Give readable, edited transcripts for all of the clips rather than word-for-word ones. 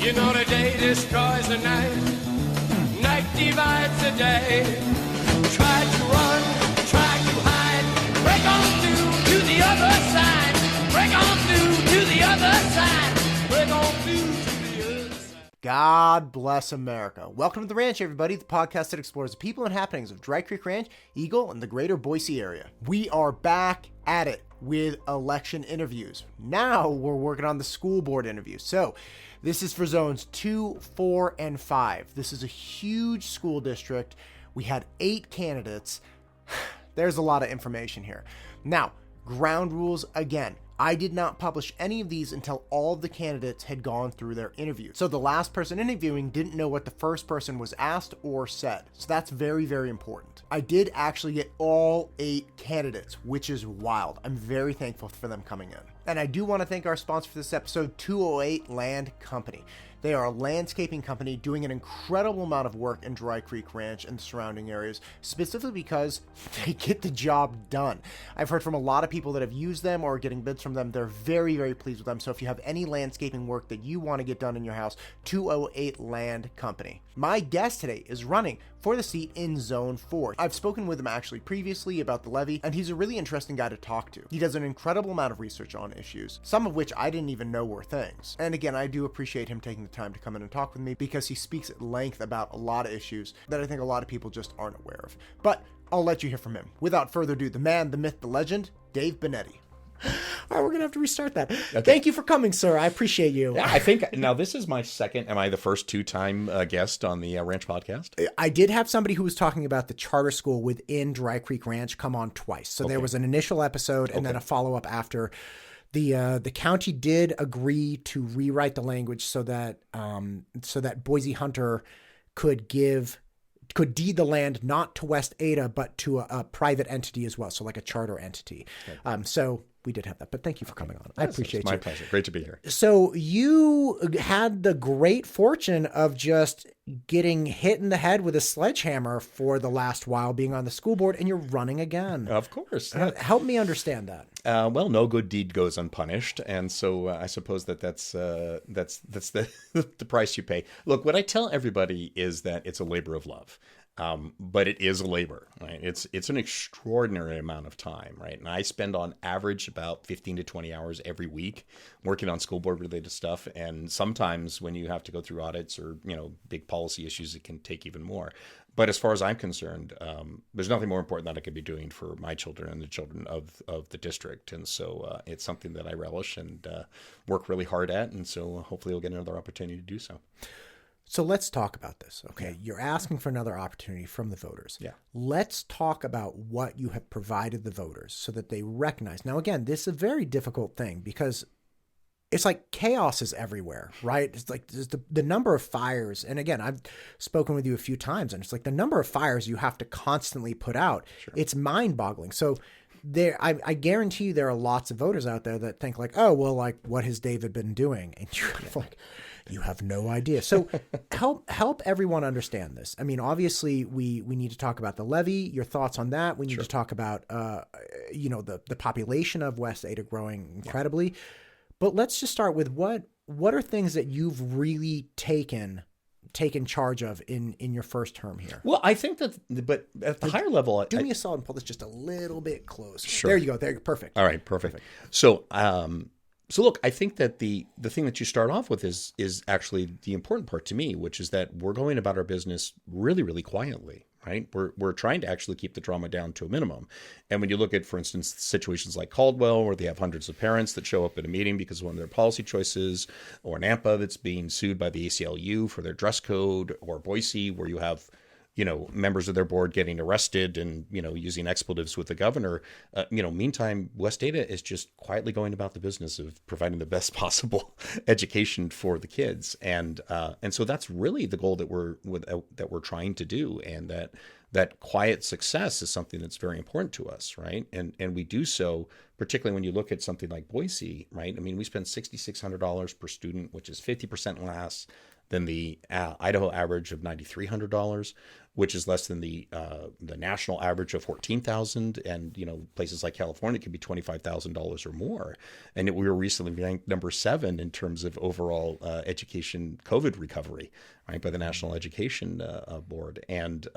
You know the day destroys the night, night divides the day. Try to run, try to hide, break on through to the other side. Break on through to the other side. Break on through to the other side. God bless America. Welcome to The Ranch, everybody, the podcast that explores the people and happenings of Dry Creek Ranch, Eagle, and the greater Boise area. We are back at it with election interviews. Now we're working on the school board interviews. So this is for zones 2, 4, and 5. This is a huge school district. We had 8 candidates. There's a lot of information here. Now, ground rules again. I did not publish any of these until all of the candidates had gone through their interview. So the last person interviewing didn't know what the first person was asked or said. So that's very, very important. I did actually get all 8 candidates, which is wild. I'm very thankful for them coming in. And I do want to thank our sponsor for this episode, 208 Land Company. They are a landscaping company doing an incredible amount of work in Dry Creek Ranch and the surrounding areas, specifically because they get the job done. I've heard from a lot of people that have used them or are getting bids from them. They're very, very pleased with them. So if you have any landscaping work that you want to get done in your house, 208 Land Company. My guest today is running for the seat in Zone 4. I've spoken with him actually previously about the levy, and he's a really interesting guy to talk to. He does an incredible amount of research on issues, some of which I didn't even know were things. And again, I do appreciate him taking the time to come in and talk with me because he speaks at length about a lot of issues that I think a lot of people just aren't aware of. But I'll let you hear from him. Without further ado, the man, the myth, the legend, Dave Binetti. All right, we're going to have to restart that. Okay. Thank you for coming, sir. I appreciate you. Yeah, I think now this is my second. Am I the first 2-time guest on the Ranch podcast? I did have somebody who was talking about the charter school within Dry Creek Ranch come on twice. So There was an initial episode and then a follow-up after. The county did agree to rewrite the language so that Boise Hunter could deed the land not to West Ada, but to a private entity as well. So like a charter entity. Okay. So we did have that, but thank you for coming on. I appreciate you. It's my pleasure. Great to be here. So you had the great fortune of just getting hit in the head with a sledgehammer for the last while being on the school board, and you're running again. Of course. Help me understand that. Well, no good deed goes unpunished. And so I suppose that's the price you pay. Look, what I tell everybody is that it's a labor of love. But it is a labor, right? It's an extraordinary amount of time, right? And I spend on average about 15 to 20 hours every week working on school board related stuff. And sometimes when you have to go through audits or, big policy issues, it can take even more. But as far as I'm concerned, there's nothing more important that I could be doing for my children and the children of the district. And so it's something that I relish and work really hard at. And so hopefully we'll get another opportunity to do so. So let's talk about this. Okay. Yeah. You're asking for another opportunity from the voters. Yeah. Let's talk about what you have provided the voters so that they recognize. Now, again, this is a very difficult thing because it's like chaos is everywhere, right? It's like the number of fires. And again, I've spoken with you a few times and it's like the number of fires you have to constantly put out. Sure. It's mind boggling. So I guarantee you there are lots of voters out there that think like, oh, well, like what has David been doing? And you're like, you have no idea. So help everyone understand this. I mean, obviously we need to talk about the levy, your thoughts on that. We need to talk about, the population of West Ada growing incredibly, but let's just start with what are things that you've really taken charge of in your first term here? Well, I think but at the higher level, do me a solid and pull this just a little bit closer. Sure. There you go. There, perfect. All right, perfect. So look, I think that the thing that you start off with is actually the important part to me, which is that we're going about our business really, really quietly, right? We're trying to actually keep the drama down to a minimum. And when you look at, for instance, situations like Caldwell, where they have hundreds of parents that show up at a meeting because of one of their policy choices, or Nampa that's being sued by the ACLU for their dress code, or Boise, where you have members of their board getting arrested and, using expletives with the governor. Meantime, West Ada is just quietly going about the business of providing the best possible education for the kids. And so that's really the goal that we're trying to do. And that quiet success is something that's very important to us, right? And we do so, particularly when you look at something like Boise, right? I mean, we spend $6,600 per student, which is 50% less than the Idaho average of $9,300. which is less than the national average of $14,000, and places like California could be $25,000 or more. And we were recently ranked number 7 in terms of overall education COVID recovery, right, by the National Education Board. And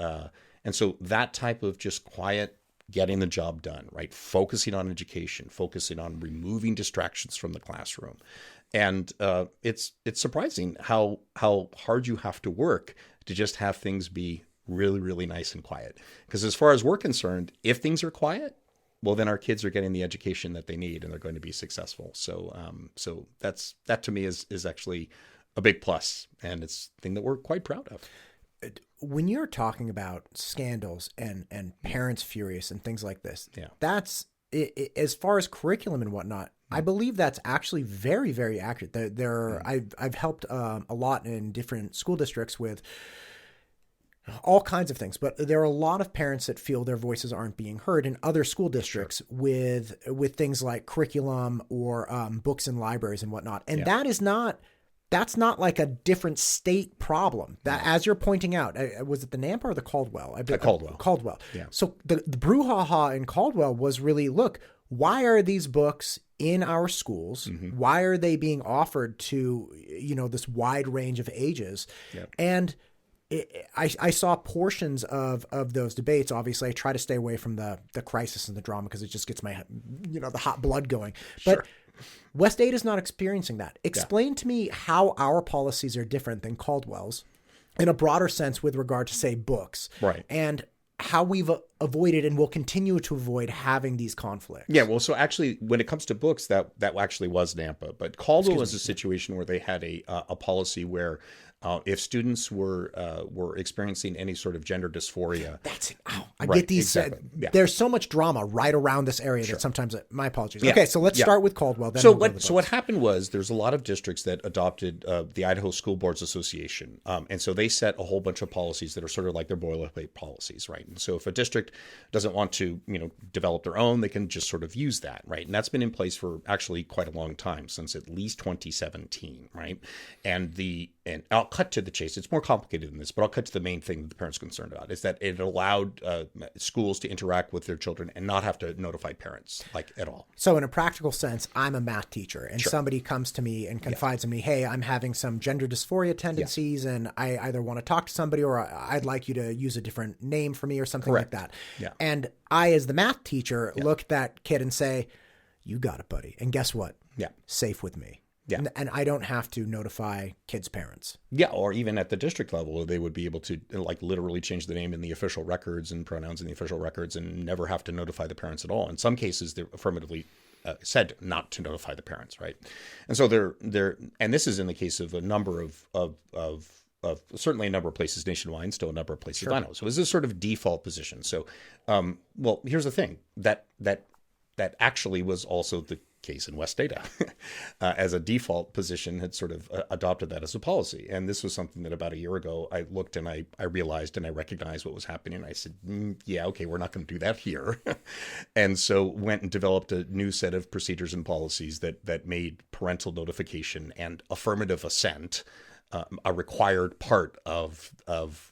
so that type of just quiet, getting the job done, right, focusing on education, focusing on removing distractions from the classroom. And it's surprising how hard you have to work to just have things be really, really nice and quiet. Because as far as we're concerned, if things are quiet, well, then our kids are getting the education that they need and they're going to be successful. So that to me is actually a big plus, and it's a thing that we're quite proud of. When you're talking about scandals and parents furious and things like this, that's as far as curriculum and whatnot. I believe that's actually very, very accurate. I've helped a lot in different school districts with all kinds of things, but there are a lot of parents that feel their voices aren't being heard in other school districts with things like curriculum or books and libraries and whatnot. And that's not like a different state problem. That, as you're pointing out, was it the Nampa or the Caldwell? Caldwell. Yeah. So the brouhaha in Caldwell was really, look, why are these books in our schools? Mm-hmm. Why are they being offered to, this wide range of ages? Yep. And I saw portions of those debates. Obviously, I try to stay away from the crisis and the drama because it just gets my, the hot blood going. But sure. West 8 is not experiencing that. Explain to me how our policies are different than Caldwell's in a broader sense with regard to, say, books. Right. And how we've avoided and will continue to avoid having these conflicts. Yeah, well, so actually, when it comes to books, that actually was Nampa. But Caldwell was a situation where they had a policy where if students were experiencing any sort of gender dysphoria. That's it. Oh, I get these. Exactly. There's so much drama right around this area that sometimes, my apologies. Yeah. Okay, so let's start with Caldwell. Then so what happened was there's a lot of districts that adopted the Idaho School Boards Association. And so they set a whole bunch of policies that are sort of like their boilerplate policies, right? And so if a district doesn't want to, develop their own, they can just sort of use that, right? And that's been in place for actually quite a long time, since at least 2017, right? And I'll cut to the chase. It's more complicated than this, but I'll cut to the main thing that the parents are concerned about is that it allowed schools to interact with their children and not have to notify parents at all. So in a practical sense, I'm a math teacher and somebody comes to me and confides in me, hey, I'm having some gender dysphoria tendencies and I either want to talk to somebody or I'd like you to use a different name for me or something like that. Yeah. And I, as the math teacher, look at that kid and say, you got it, buddy. And guess what? Yeah. Safe with me. Yeah. And I don't have to notify kids' parents. Yeah, or even at the district level, they would be able to literally change the name in the official records and pronouns in the official records and never have to notify the parents at all. In some cases, they're affirmatively said not to notify the parents, right? And so and this is in the case of a number of certainly a number of places nationwide, still a number of places I know. So this is sort of default position. So, well, here's the thing that actually was also the case in West Data as a default position had sort of adopted that as a policy. And this was something that about a year ago I looked and I realized and I recognized what was happening. I said, yeah, okay, we're not going to do that here. And so went and developed a new set of procedures and policies that made parental notification and affirmative assent a required part of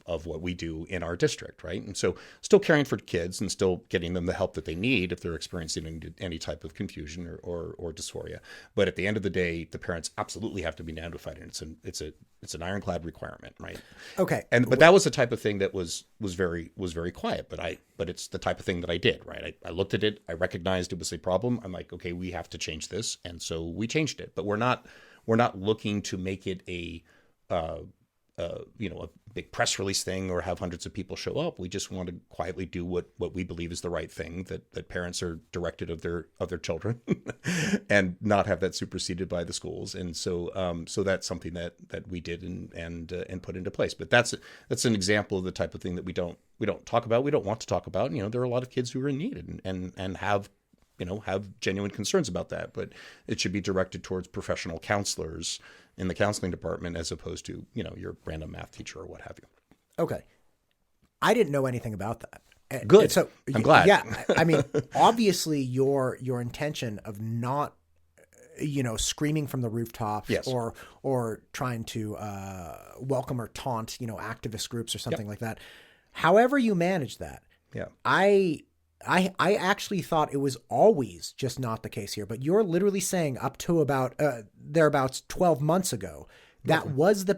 what we do in our district, right? And so still caring for kids and still getting them the help that they need if they're experiencing any type of confusion or dysphoria. But at the end of the day, the parents absolutely have to be notified, and it's an ironclad requirement, right? Okay. But that was the type of thing that was very quiet, but it's the type of thing that I did, right? I looked at it, I recognized it was a problem. I'm like, okay, we have to change this, and so we changed it. But we're not looking to make it a big press release thing or have hundreds of people show up. We just want to quietly do what we believe is the right thing, that parents are directed of their children and not have that superseded by the schools. And so that's something that we did and put into place. But that's an example of the type of thing that we don't talk about. We don't want to talk about. There are a lot of kids who are in need and have genuine concerns about that, but it should be directed towards professional counselors in the counseling department as opposed to, your random math teacher or what have you. Okay. I didn't know anything about that. Good. So I'm glad. Yeah. I mean, obviously your intention of not, screaming from the rooftops or trying to welcome or taunt, activist groups or something like that However you manage that, Yeah. I actually thought it was always just not the case here, but you're literally saying up to about thereabouts 12 months ago, that was the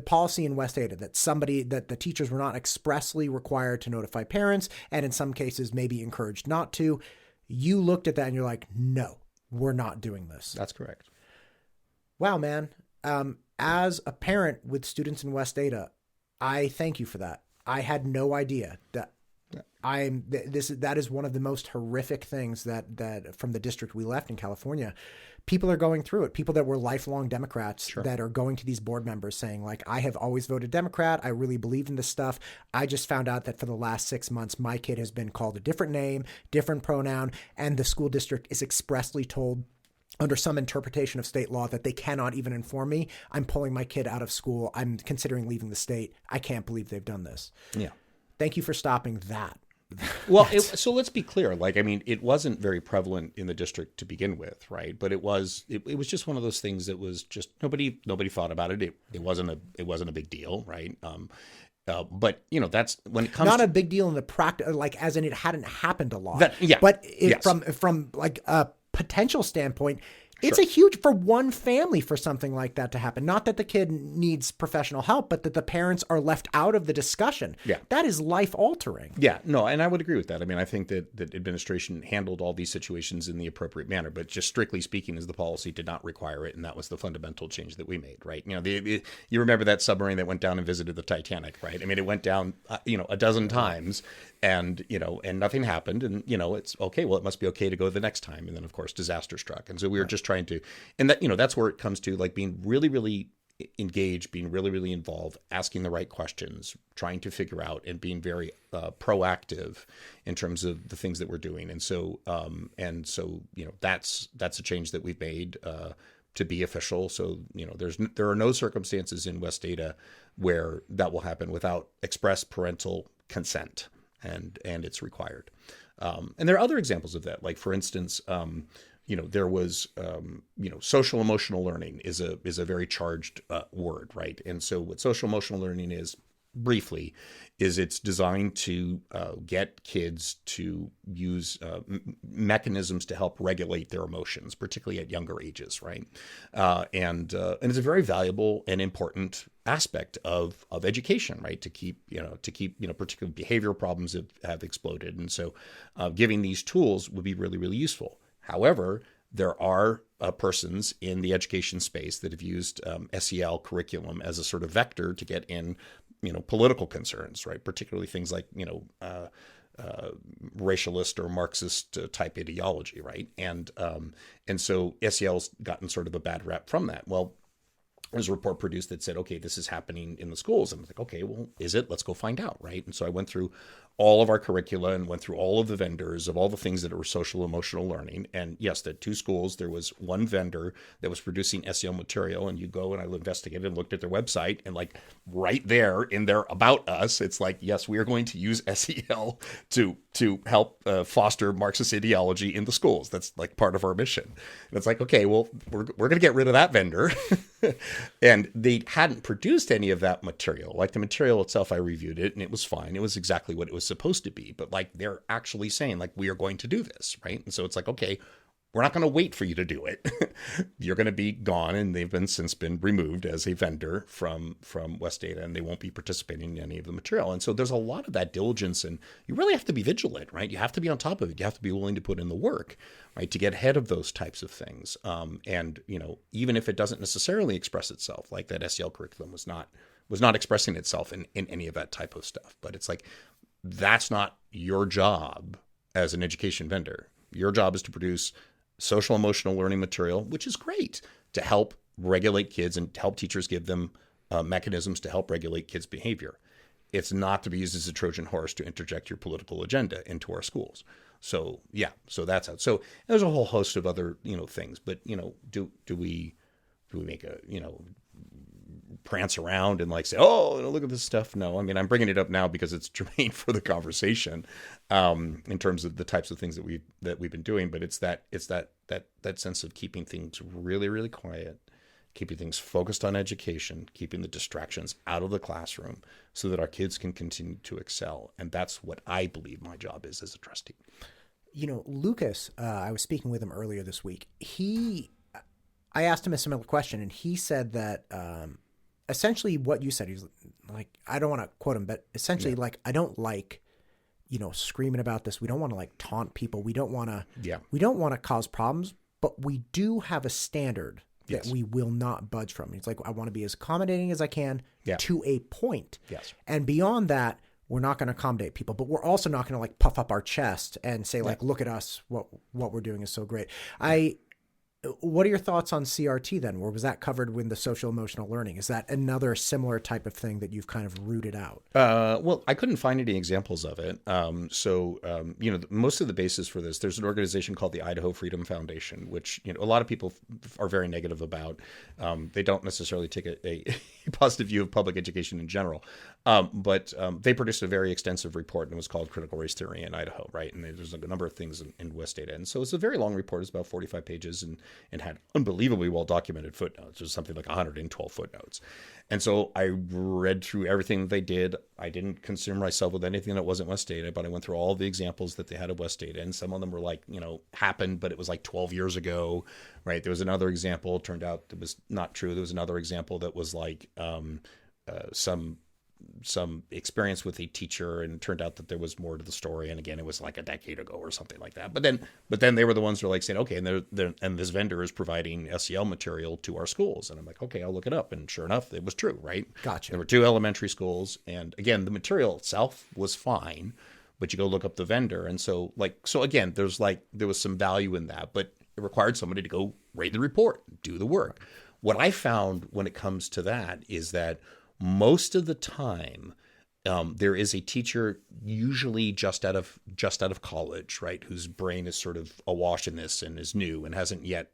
policy in West Ada, that the teachers were not expressly required to notify parents, and in some cases maybe encouraged not to. You looked at that and you're like, no, we're not doing this. That's correct. Wow, man. As a parent with students in West Ada, I thank you for that. I had no idea that that is one of the most horrific things that from the district we left in California. People are going through it. People that were lifelong Democrats that are going to these board members saying, like, I have always voted Democrat. I really believe in this stuff. I just found out that for the last 6 months, my kid has been called a different name, different pronoun, and the school district is expressly told under some interpretation of state law that they cannot even inform me. I'm pulling my kid out of school. I'm considering leaving the state. I can't believe they've done this. Yeah. Thank you for stopping that. Well, so let's be clear. Like, I mean, it wasn't very prevalent in the district to begin with, right? But it was just one of those things that was just nobody thought about it. It wasn't a big deal, right? But you know, that's when it comes not a big deal in the practice, like as in it hadn't happened a lot. Yeah. But Yes. from like a potential standpoint, it's a huge for one family for something like that to happen. Not that the kid needs professional help, but that the parents are left out of the discussion. Yeah. That is life altering. Yeah, no, and I would agree with that. I mean, I think that administration handled all these situations in the appropriate manner, but just strictly speaking, as the policy did not require it, and that was the fundamental change that we made, right? You know, you remember that submarine that went down and visited the Titanic, right? I mean, it went down, a dozen times, and nothing happened, and it's okay. Well, it must be okay to go the next time, and then of course disaster struck, and so we were just trying to, and that that's where it comes to, like, being really, really engaged, being really, really involved, asking the right questions, trying to figure out, and being very proactive in terms of the things that we're doing. And so that's a change that we've made to be official. So there are no circumstances in West Ada where that will happen without express parental consent, and it's required. And there are other examples of that. Like, for instance, there was, social emotional learning is a very charged word, right? And so what social emotional learning is, briefly, is it's designed to get kids to use mechanisms to help regulate their emotions, particularly at younger ages, right? And it's a very valuable and important aspect of education, right? To keep particular behavioral problems have exploded, and so giving these tools would be really, really useful. However, there are persons in the education space that have used SEL curriculum as a sort of vector to get in, political concerns, right? Particularly things like, racialist or Marxist type ideology, right? And so SEL's gotten sort of a bad rep from that. Well, there's a report produced that said, okay, this is happening in the schools. And I was like, okay, well, is it? Let's go find out, right? And so I went through all of our curricula and went through all of the vendors of all the things that were social emotional learning. And yes, the two schools, there was one vendor that was producing SEL material, and you go, and I investigated and looked at their website, and like right there in their about us, it's like, yes, we are going to use SEL to help foster Marxist ideology in the schools. That's like part of our mission. And it's like, okay, well, we're going to get rid of that vendor. And they hadn't produced any of that material. Like, the material itself, I reviewed it and it was fine. It was exactly what it was supposed to be. But like, they're actually saying, like, we are going to do this, right? And so it's like, okay, we're not going to wait for you to do it. You're going to be gone, and they've since been removed as a vendor from West Ada, and they won't be participating in any of the material. And so there's a lot of that diligence, and you really have to be vigilant, right? You have to be on top of it. You have to be willing to put in the work, right, to get ahead of those types of things. And even if it doesn't necessarily express itself, like that SEL curriculum was not expressing itself in any of that type of stuff. But it's like, that's not your job as an education vendor. Your job is to produce social emotional learning material, which is great, to help regulate kids and help teachers give them mechanisms to help regulate kids' behavior. It's not to be used as a Trojan horse to interject your political agenda into our schools. So yeah, so that's how. So there's a whole host of other things, but do we make a prance around and like say, oh, look at this stuff? No, I mean, I'm bringing it up now because it's germane for the conversation in terms of the types of things that we've been doing. But it's that sense of keeping things really, really quiet, keeping things focused on education, keeping the distractions out of the classroom so that our kids can continue to excel. And that's what I believe my job is as a trustee. Lucas, I was speaking with him earlier this week. I asked him a similar question, and he said that essentially what you said, he's like, I don't want to quote him, but essentially like, I don't like, screaming about this. We don't want to like taunt people. We don't want to cause problems, but we do have a standard that we will not budge from. He's like, I want to be as accommodating as I can to a point. Yes. And beyond that, we're not going to accommodate people, but we're also not going to like puff up our chest and say like, look at us, what we're doing is so great. What are your thoughts on CRT then? Or was that covered with the social emotional learning? Is that another similar type of thing that you've kind of rooted out? Well, I couldn't find any examples of it. Most of the basis for this, there's an organization called the Idaho Freedom Foundation, which, a lot of people are very negative about. They don't necessarily take a positive view of public education in general. But they produced a very extensive report, and it was called Critical Race Theory in Idaho, right? And there's a number of things in West Data. And so it's a very long report. It's about 45 pages and had unbelievably well-documented footnotes. There's something like 112 footnotes. And so I read through everything they did. I didn't concern myself with anything that wasn't West Data, but I went through all the examples that they had of West Data. And some of them were like, happened, but it was like 12 years ago, right? There was another example, turned out it was not true. There was another example that was like some experience with a teacher, and it turned out that there was more to the story. And again, it was like a decade ago or something like that. But then they were the ones who were like saying, okay, and this vendor is providing SEL material to our schools. And I'm like, okay, I'll look it up. And sure enough, it was true, right? Gotcha. There were 2 elementary schools. And again, the material itself was fine, but you go look up the vendor. And so again, there was some value in that, but it required somebody to go read the report, do the work. What I found when it comes to that is that most of the time, there is a teacher, usually just out of college, right, whose brain is sort of awash in this and is new and hasn't yet,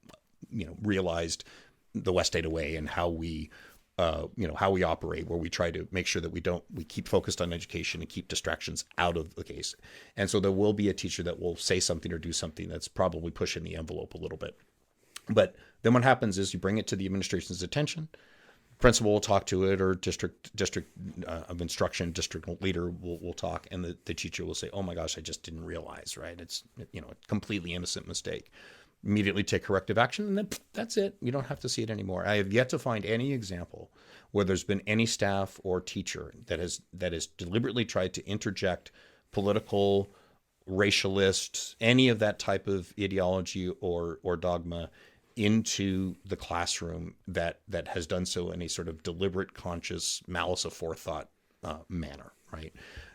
realized the West Data way and how we operate, where we try to make sure that we keep focused on education and keep distractions out of the case. And so there will be a teacher that will say something or do something that's probably pushing the envelope a little bit. But then what happens is you bring it to the administration's attention. Principal will talk to it, or district of instruction, district leader will talk, and the teacher will say, oh my gosh, I just didn't realize, right? It's a completely innocent mistake. Immediately take corrective action, and then that's it. You don't have to see it anymore. I have yet to find any example where there's been any staff or teacher that has deliberately tried to interject political, racialist, any of that type of ideology or dogma into the classroom that has done so in a sort of deliberate, conscious, malice aforethought manner, right?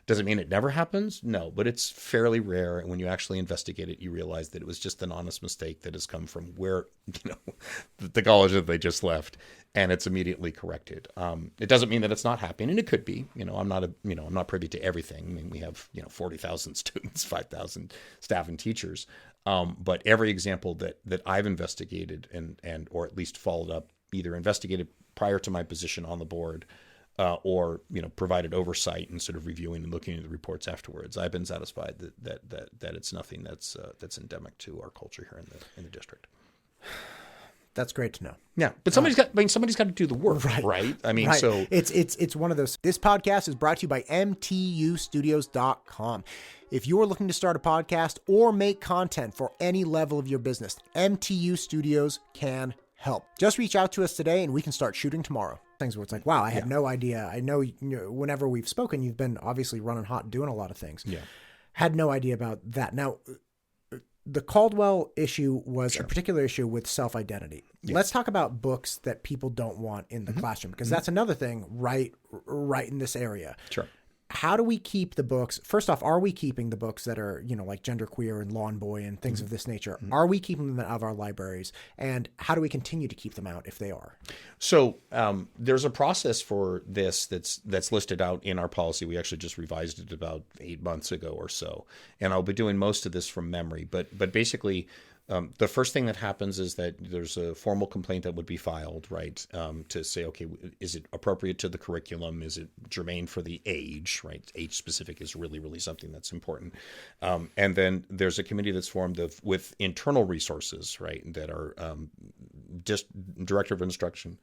Does it mean it never happens? No, but it's fairly rare. And when you actually investigate it, you realize that it was just an honest mistake that has come from where, the college that they just left, and it's immediately corrected. It doesn't mean that it's not happening, and it could be. I'm not privy to everything. I mean, we have 40,000 students, 5,000 staff and teachers. But every example that I've investigated and or at least followed up, either investigated prior to my position on the board, or provided oversight and sort of reviewing and looking at the reports afterwards, I've been satisfied that it's nothing that's endemic to our culture here in the district. That's great to know. Yeah, but somebody's got to do the work, right? I mean, right. So it's one of those. This podcast is brought to you by mtustudios.com. If you are looking to start a podcast or make content for any level of your business, MTU Studios can help. Just reach out to us today and we can start shooting tomorrow. Things where it's like, wow, I had no idea. I know, whenever we've spoken, you've been obviously running hot and doing a lot of things. Yeah. Had no idea about that. Now, the Caldwell issue was a particular issue with self-identity. Yeah. Let's talk about books that people don't want in the classroom, because that's another thing right in this area. Sure. How do we keep the books? First off, are we keeping the books that are, like Genderqueer and Lawn Boy and things of this nature? Are we keeping them out of our libraries? And how do we continue to keep them out if they are? So there's a process for this that's listed out in our policy. We actually just revised it about 8 months ago or so. And I'll be doing most of this from memory. But basically, the first thing that happens is that there's a formal complaint that would be filed, right, to say, okay, is it appropriate to the curriculum? Is it germane for the age, right? Age specific is really, really something that's important. And then there's a committee that's formed with internal resources, right, that are just director of instruction,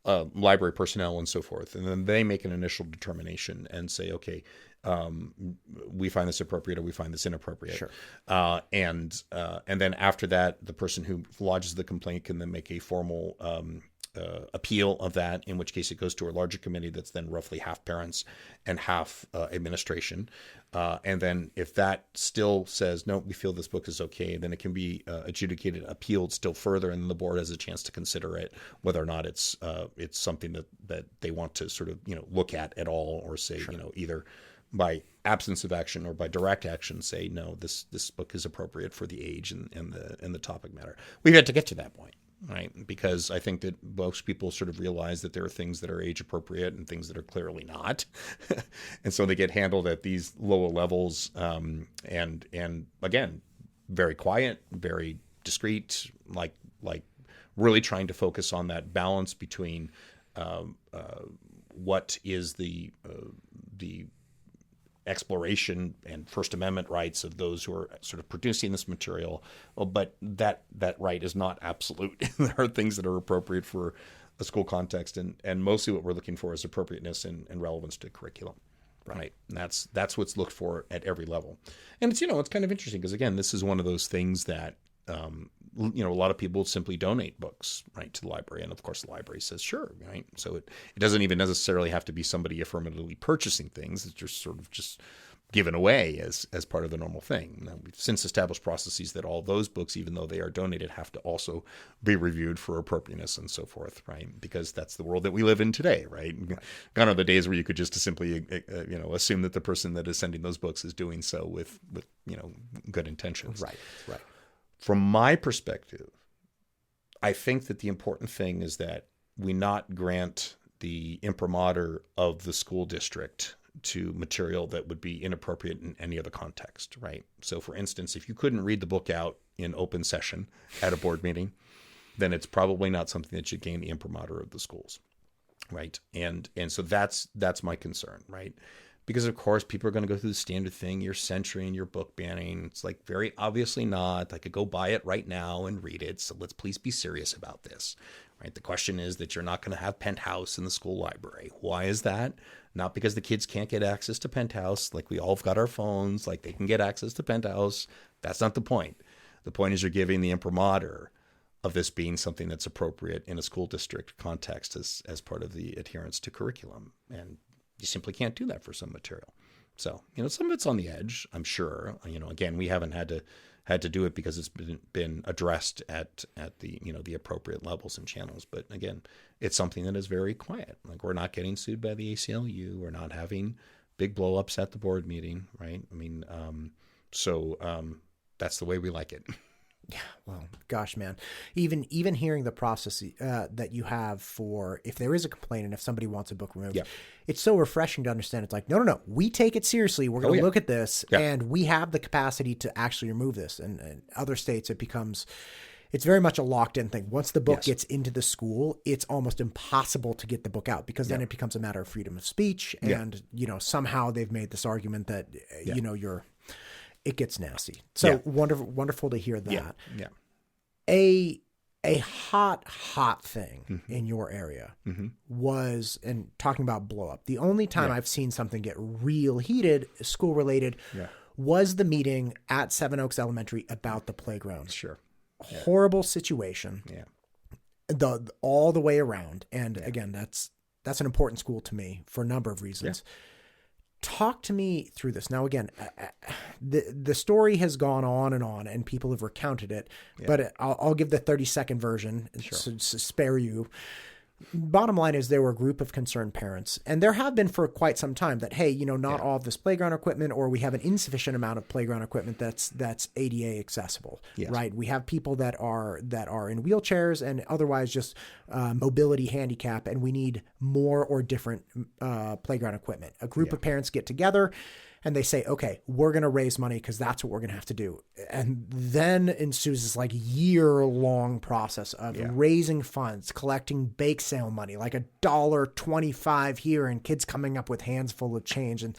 library personnel, and so forth. And then they make an initial determination and say, okay, we find this appropriate or we find this inappropriate. Sure. And then after that, the person who lodges the complaint can then make a formal appeal of that, in which case it goes to a larger committee that's then roughly half parents and half administration. And then if that still says, no, we feel this book is okay, then it can be adjudicated, appealed still further, and then the board has a chance to consider it, whether or not it's something that they want to sort of, look at all, or say, Sure. Either by absence of action or by direct action, say, no, this book is appropriate for the age and the topic matter. We've had to get to that point. Right, because I think that most people sort of realize that there are things that are age appropriate and things that are clearly not, and so they get handled at these lower levels. And again, very quiet, very discreet, like really trying to focus on that balance between what is the exploration and First Amendment rights of those who are sort of producing this material, but that right is not absolute. There are things that are appropriate for a school context, and mostly what we're looking for is appropriateness and relevance to curriculum. Right. And that's what's looked for at every level. And it's it's kind of interesting because, again, this is one of those things that a lot of people simply donate books, right, to the library, and of course the library says sure, right. So it doesn't even necessarily have to be somebody affirmatively purchasing things. It's just sort of just given away as part of the normal thing. Now, we've since established processes that all those books, even though they are donated, have to also be reviewed for appropriateness and so forth, right? Because that's the world that we live in today, right? Gone are the days where you could just simply, assume that the person that is sending those books is doing so with good intentions. Right. From my perspective, I think that the important thing is that we not grant the imprimatur of the school district to material that would be inappropriate in any other context, right? So, for instance, if you couldn't read the book out in open session at a board meeting, then it's probably not something that should gain the imprimatur of the schools, right? And so that's my concern, right? Because, of course, people are going to go through the standard thing. You're censoring, you're book banning. It's like, very obviously not. I could go buy it right now and read it. So let's please be serious about this, right? The question is that you're not going to have Penthouse in the school library. Why is that? Not because the kids can't get access to Penthouse. Like, we all have got our phones. Like, they can get access to Penthouse. That's not the point. The point is you're giving the imprimatur of this being something that's appropriate in a school district context as part of the adherence to curriculum. And you simply can't do that for some material. So, some of it's on the edge, I'm sure. Again, we haven't had to do it because it's been addressed at the, the appropriate levels and channels. But again, it's something that is very quiet. Like, we're not getting sued by the ACLU. We're not having big blow-ups at the board meeting, right? I mean, that's the way we like it. Yeah, well, gosh, man, even hearing the process that you have for if there is a complaint and if somebody wants a book removed, it's so refreshing to understand. It's like, no, we take it seriously. We're going to look at this, and we have the capacity to actually remove this. And in other states, it's very much a locked-in thing. Once the book gets into the school, it's almost impossible to get the book out because then it becomes a matter of freedom of speech. And somehow they've made this argument that it gets nasty. So wonderful to hear that. Yeah. A hot thing in your area was, and talking about blow up, the only time I've seen something get real heated, school related, was the meeting at Seven Oaks Elementary about the playground. Sure. Horrible situation. Yeah. All the way around. And again, that's an important school to me for a number of reasons. Yeah. Talk to me through this. Now, again, the story has gone on and people have recounted it, but I'll give the 30-second version to spare you. Bottom line is there were a group of concerned parents, and there have been for quite some time that, hey, not all of this playground equipment, or we have an insufficient amount of playground equipment that's ADA accessible, right? We have people that are in wheelchairs and otherwise just mobility handicap, and we need more or different playground equipment. A group of parents get together and they say, okay, we're going to raise money because that's what we're going to have to do. And then ensues this like year-long process of raising funds, collecting bake sale money, like $1.25 here, and kids coming up with hands full of change. And,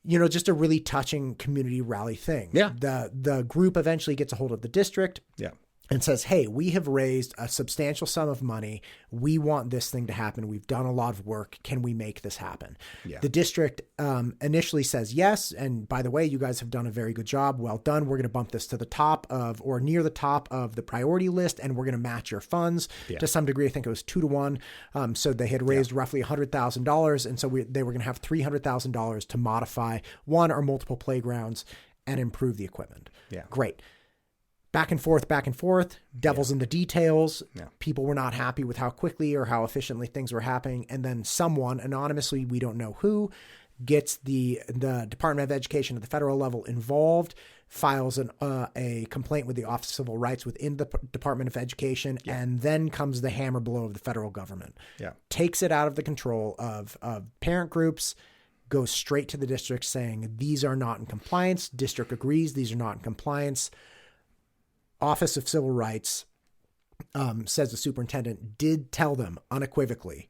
just a really touching community rally thing. Yeah. The group eventually gets a hold of the district. Yeah. and says, hey, we have raised a substantial sum of money. We want this thing to happen. We've done a lot of work. Can we make this happen? Yeah. The district initially says yes. And by the way, you guys have done a very good job. Well done. We're going to bump this to the top of, or near the top of the priority list, and we're going to match your funds to some degree. I think it was 2-1. So they had raised roughly $100,000. And so they were going to have $300,000 to modify one or multiple playgrounds and improve the equipment. Yeah. Great. Back and forth, devil's in the details. Yeah. People were not happy with how quickly or how efficiently things were happening. And then someone, anonymously, we don't know who, gets the Department of Education at the federal level involved, files a complaint with the Office of Civil Rights within the Department of Education, and then comes the hammer blow of the federal government. Yeah. Takes it out of the control of parent groups, goes straight to the district saying, these are not in compliance. District agrees these are not in compliance. Office of Civil Rights says the superintendent did tell them unequivocally,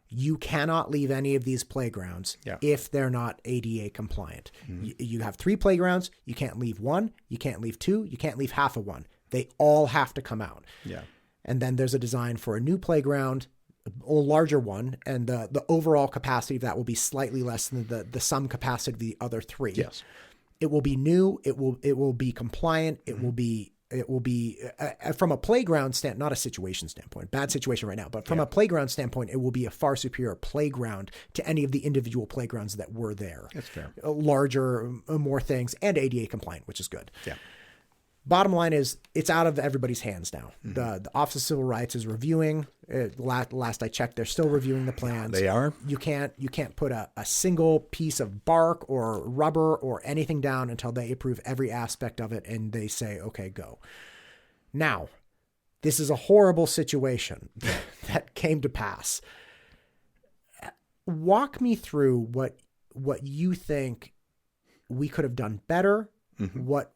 you cannot leave any of these playgrounds if they're not ADA compliant. Mm-hmm. You have 3 playgrounds. You can't leave 1. You can't leave 2. You can't leave half of 1. They all have to come out. Yeah. And then there's a design for a new playground, a larger one, and the overall capacity of that will be slightly less than the sum capacity of the other 3. Yes. It will be new. It will be compliant. It will be from a playground not a situation standpoint, bad situation right now, but from a playground standpoint, it will be a far superior playground to any of the individual playgrounds that were there. That's fair. Larger, more things, and ADA compliant, which is good. Yeah. Bottom line is it's out of everybody's hands now. Mm-hmm. The Office of Civil Rights is reviewing. Last I checked, they're still reviewing the plans. They are. You can't put a single piece of bark or rubber or anything down until they approve every aspect of it and they say, okay, go. Now, this is a horrible situation that came to pass. Walk me through what you think we could have done better. Mm-hmm. What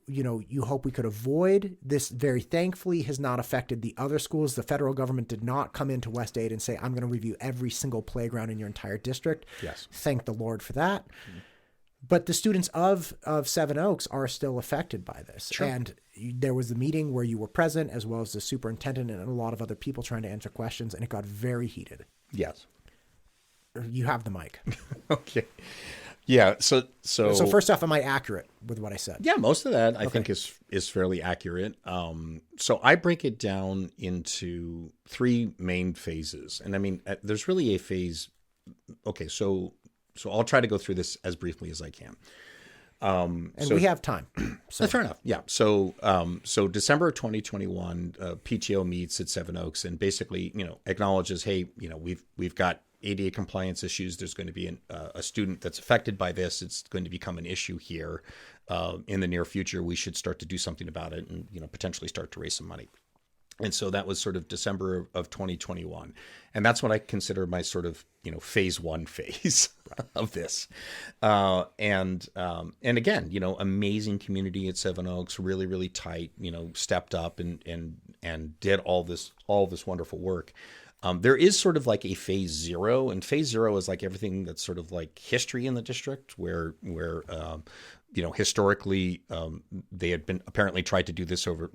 you hope we could avoid. This very thankfully has not affected the other schools. The federal government did not come into West 8 and say, I'm going to review every single playground in your entire district. Yes. Thank the Lord for that. Mm-hmm. But the students of Seven Oaks are still affected by this. Sure. And there was the meeting where you were present, as well as the superintendent and a lot of other people trying to answer questions, and it got very heated. Yes. You have the mic. Okay. Yeah. So first off, am I accurate with what I said? Yeah, most of that I think is fairly accurate. So I break it down into 3 main phases, and I mean, there's really a phase. Okay, so I'll try to go through this as briefly as I can. We have time. So. That's fair enough. Yeah. So December of 2021, PTO meets at Seven Oaks and basically, acknowledges, hey, we've got ADA compliance issues. There's going to be a student that's affected by this. It's going to become an issue here in the near future. We should start to do something about it and, potentially start to raise some money. And so that was sort of December of 2021. And that's what I consider my sort of, phase 1 phase of this. And again, amazing community at Seven Oaks, really, really tight, stepped up and did all this wonderful work. There is sort of like a phase 0, and phase 0 is like everything that's sort of like history in the district where historically, they had been apparently tried to do this over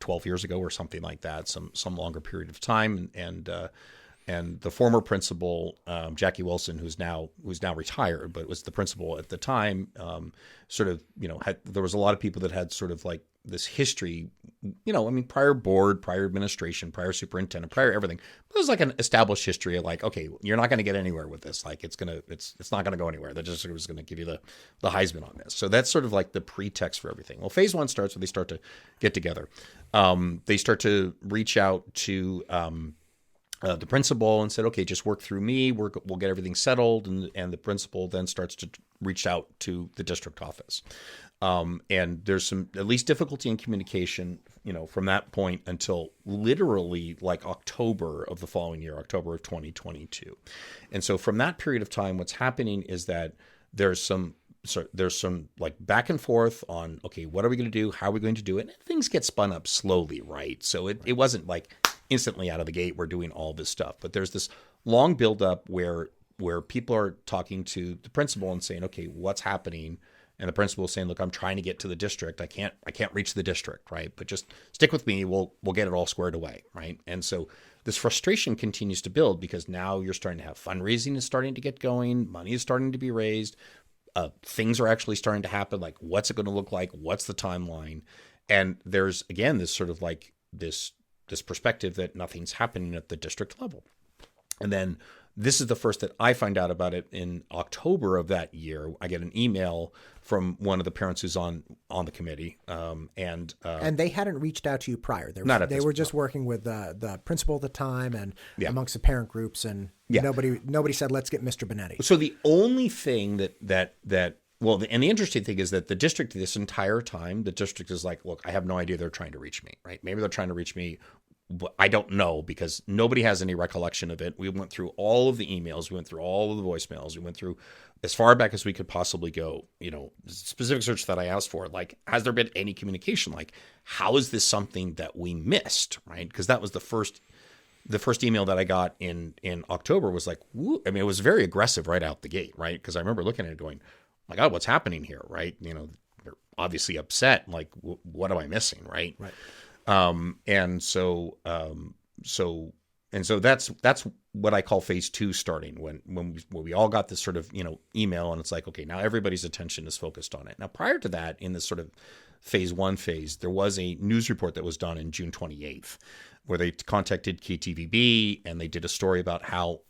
12 years ago or something like that, some longer period of time. And the former principal, Jackie Wilson, who's now retired, but was the principal at the time, there was a lot of people that had sort of like this history, prior board, prior administration, prior superintendent, prior everything. But it was like an established history of like, okay, you're not going to get anywhere with this. Like it's not going to go anywhere. The district was going to give you the Heisman on this. So that's sort of like the pretext for everything. Well, phase 1 starts when they start to get together. They start to reach out to the principal and said, okay, just work through me. We'll get everything settled. And the principal then starts to reach out to the district office. And there's some at least difficulty in communication, from that point until literally like October of the following year, October of 2022. And so from that period of time, what's happening is that there's some like back and forth on, okay, what are we going to do? How are we going to do it? And things get spun up slowly, right? So it wasn't like instantly out of the gate, we're doing all this stuff. But there's this long buildup where people are talking to the principal and saying, okay, what's happening? and the principal is saying, look, I'm trying to get to the district. I can't reach the district, right? But just stick with me. We'll get it all squared away, right? And so this frustration continues to build because now you're starting to have fundraising is starting to get going. Money is starting to be raised. Things are actually starting to happen. Like, what's it going to look like? What's the timeline? And there's, again, this sort of like this perspective that nothing's happening at the district level. And then this is the first that I find out about it in October of that year. I get an email from one of the parents who's on the committee, and they hadn't reached out to you prior. They were just working with the principal at the time and amongst the parent groups, and nobody said, let's get Mr. Binetti. So the only thing and the interesting thing is that the district, this entire time, the district is like, look, I have no idea they're trying to reach me, right? Maybe they're trying to reach me. I don't know, because nobody has any recollection of it. We went through all of the emails. We went through all of the voicemails. We went through as far back as we could possibly go, specific search that I asked for. Like, has there been any communication? Like, how is this something that we missed, right? Because that was the first email that I got in October was like, woo. I mean, it was very aggressive right out the gate, right? Because I remember looking at it going, my God, what's happening here, right? They're obviously upset. Like, what am I missing, right? Right. And so that's what I call phase 2 starting when we all got this sort of, email, and it's like, okay, now everybody's attention is focused on it. Now, prior to that, in this sort of phase 1 phase, there was a news report that was done in June 28th, where they contacted KTVB and they did a story about how,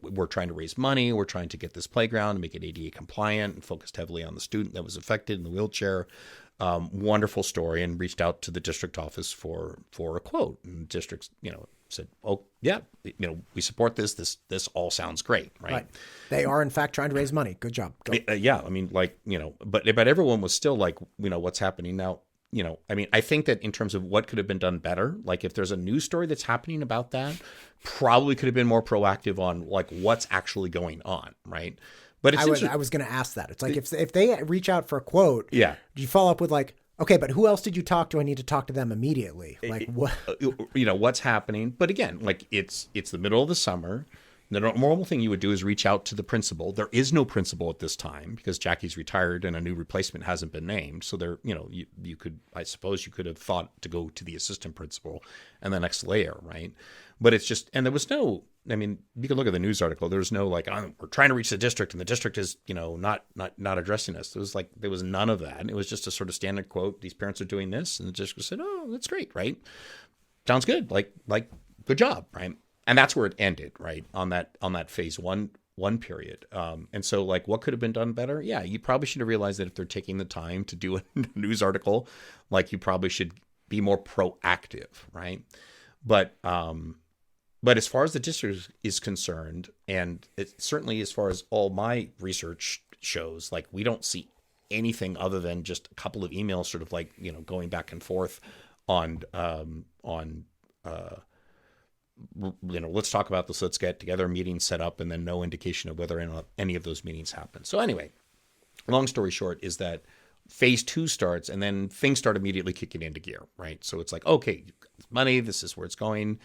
we're trying to raise money. We're trying to get this playground and make it ADA compliant, and focused heavily on the student that was affected in the wheelchair. Wonderful story, and reached out to the district office for a quote. And the district, said, "Oh yeah, we support this. This all sounds great, right?" They are in fact trying to raise money. Good job. Yeah, I mean, but everyone was still like, what's happening now? I mean, I think that in terms of what could have been done better, like if there's a news story that's happening about that, probably could have been more proactive on like what's actually going on, right? But I was going to ask that. It's like if they reach out for a quote, do you follow up with like, okay, but who else did you talk to? I need to talk to them immediately. Like what? What's happening? But again, like it's the middle of the summer. The normal thing you would do is reach out to the principal. There is no principal at this time because Jackie's retired and a new replacement hasn't been named. So there, you could, I suppose you could have thought to go to the assistant principal and the next layer, right? But it's just, and there was no, I mean, you can look at the news article. There's no like, we're trying to reach the district and the district is, not addressing us. There was none of that. And it was just a sort of standard quote. These parents are doing this, and the district said, "Oh, that's great, right? Sounds good. Like good job, right?" And that's where it ended, right? On that phase one period. And so like, what could have been done better? Yeah, you probably should have realized that if they're taking the time to do a news article, like you probably should be more proactive, right? But as far as the district is concerned, and it, certainly as far as all my research shows, like we don't see anything other than just a couple of emails sort of like, going back and forth on let's talk about this, let's get together, meetings set up, and then no indication of whether or not any of those meetings happen. So anyway, long story short is that phase 2 starts, and then things start immediately kicking into gear, right? So it's like, okay, money, this is where it's going.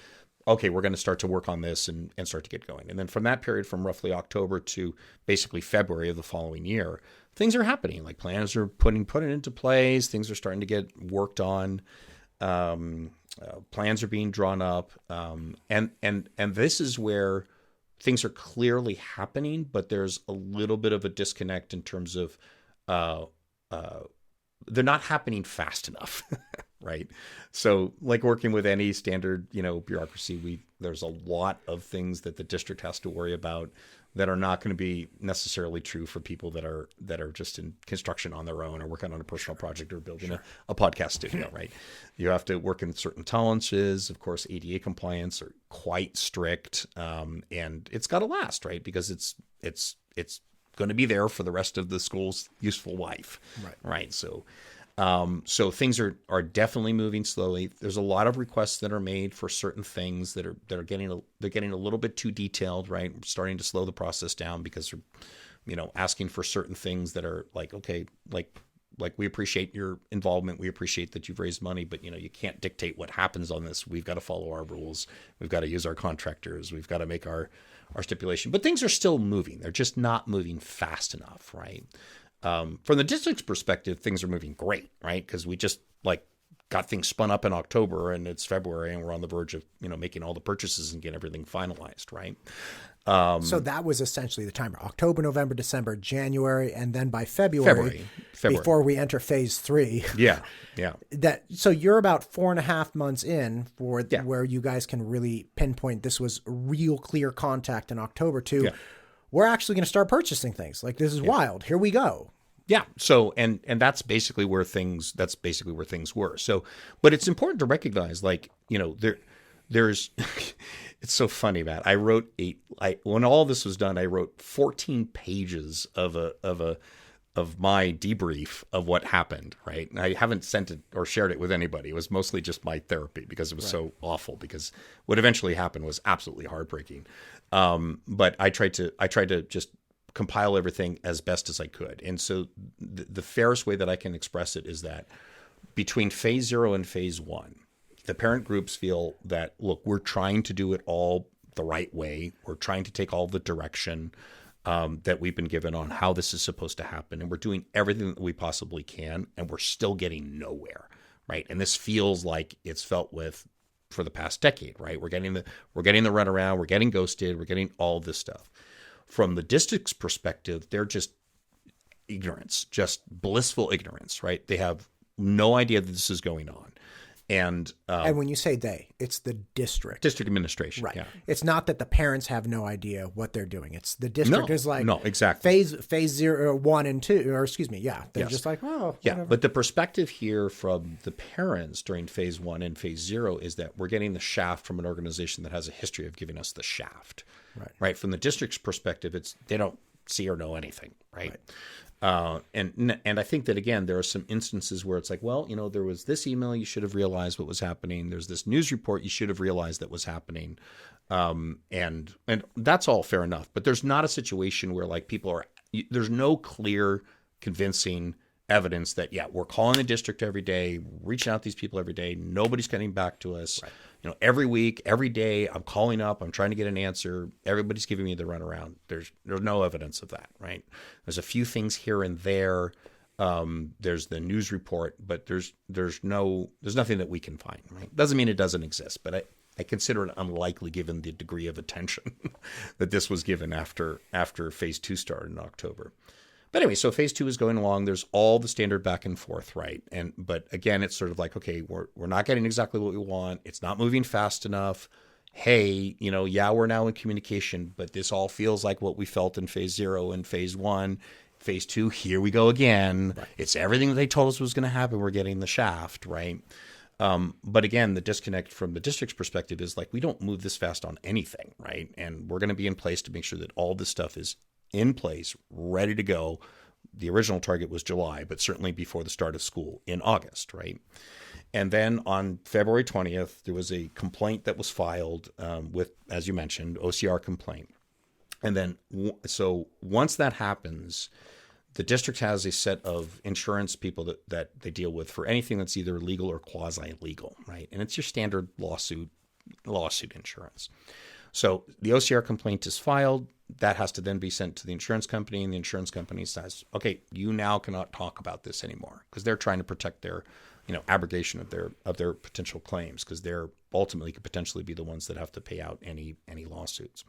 Okay, we're going to start to work on this and start to get going. And then from that period, from roughly October to basically February of the following year, things are happening. Like plans are put into place. Things are starting to get worked on. Plans are being drawn up. And this is where things are clearly happening, but there's a little bit of a disconnect in terms of they're not happening fast enough, right? So like working with any standard, bureaucracy, there's a lot of things that the district has to worry about that are not going to be necessarily true for people that are just in construction on their own or working on a personal project or building a podcast studio, right? You have to work in certain tolerances. Of course, ADA compliance are quite strict, and it's got to last, right? Because it's going to be there for the rest of the school's useful life, right? So things are definitely moving slowly. There's a lot of requests that are made for certain things that are getting a little bit too detailed, right? We're starting to slow the process down because they're, asking for certain things that are like, okay, like we appreciate your involvement. We appreciate that you've raised money, but you can't dictate what happens on this. We've got to follow our rules. We've got to use our contractors. We've got to make our stipulation, but things are still moving. They're just not moving fast enough, right? From the district's perspective, things are moving great, right? Because we just like got things spun up in October and it's February and we're on the verge of, making all the purchases and get everything finalized, right? So that was essentially the timer: October, November, December, January, and then by February. Before we enter phase 3. Yeah. So you're about 4.5 months in where you guys can really pinpoint this was real clear contact in October too. Yeah. We're actually going to start purchasing things. Like, this is wild. Here we go. Yeah. So, and that's basically where things were. So, but it's important to recognize, like, there's, it's so funny, Matt. When all this was done, I wrote 14 pages of my debrief of what happened. Right. And I haven't sent it or shared it with anybody. It was mostly just my therapy because it was so awful, because what eventually happened was absolutely heartbreaking. But I tried to just compile everything as best as I could. And so the fairest way that I can express it is that between phase 0 and phase 1, the parent groups feel that, look, we're trying to do it all the right way. We're trying to take all the direction that we've been given on how this is supposed to happen. And we're doing everything that we possibly can, and we're still getting nowhere, right? And this feels like it's felt with for the past decade, right? We're getting the runaround, we're getting ghosted, we're getting all this stuff. From the district's perspective, they're just ignorance, just blissful ignorance, right? They have no idea that this is going on. And when you say they, it's the district administration, right? Yeah. It's not that the parents have no idea what they're doing. It's the district is like, no, exactly. Phase 0, 1, and 2, or excuse me, yeah, they're just like, oh, yeah. whatever. But the perspective here from the parents during phase 1 and phase 0 is that we're getting the shaft from an organization that has a history of giving us the shaft, right? From the district's perspective, they don't see or know anything, right? And I think that, again, there are some instances where it's like, well, there was this email, you should have realized what was happening. There's this news report, you should have realized that was happening. And that's all fair enough. But there's not a situation where, like, there's no clear, convincing evidence that, we're calling the district every day, reaching out to these people every day. Nobody's getting back to us. Right. Every week, every day, I'm calling up, I'm trying to get an answer. Everybody's giving me the runaround. There's no evidence of that, right? There's a few things here and there. There's the news report, but there's nothing that we can find, right? Doesn't mean it doesn't exist, but I consider it unlikely given the degree of attention that this was given after phase 2 started in October. But anyway, so phase 2 is going along. There's all the standard back and forth, right? But again, it's sort of like, okay, we're not getting exactly what we want. It's not moving fast enough. Hey, we're now in communication, but this all feels like what we felt in phase 0 and phase 1. Phase 2, here we go again. Right. It's everything that they told us was going to happen. We're getting the shaft, right? But again, the disconnect from the district's perspective is like, we don't move this fast on anything, right? And we're going to be in place to make sure that all this stuff is in place, ready to go. The original target was July, but certainly before the start of school in August, right? And then on February 20th, there was a complaint that was filed with, as you mentioned, OCR complaint. And then, so once that happens, the district has a set of insurance people that they deal with for anything that's either legal or quasi-legal, right? And it's your standard lawsuit insurance. So the OCR complaint is filed. That has to then be sent to the insurance company, and the insurance company says, okay, you now cannot talk about this anymore, because they're trying to protect their, abrogation of their potential claims, because they're ultimately could potentially be the ones that have to pay out any lawsuits.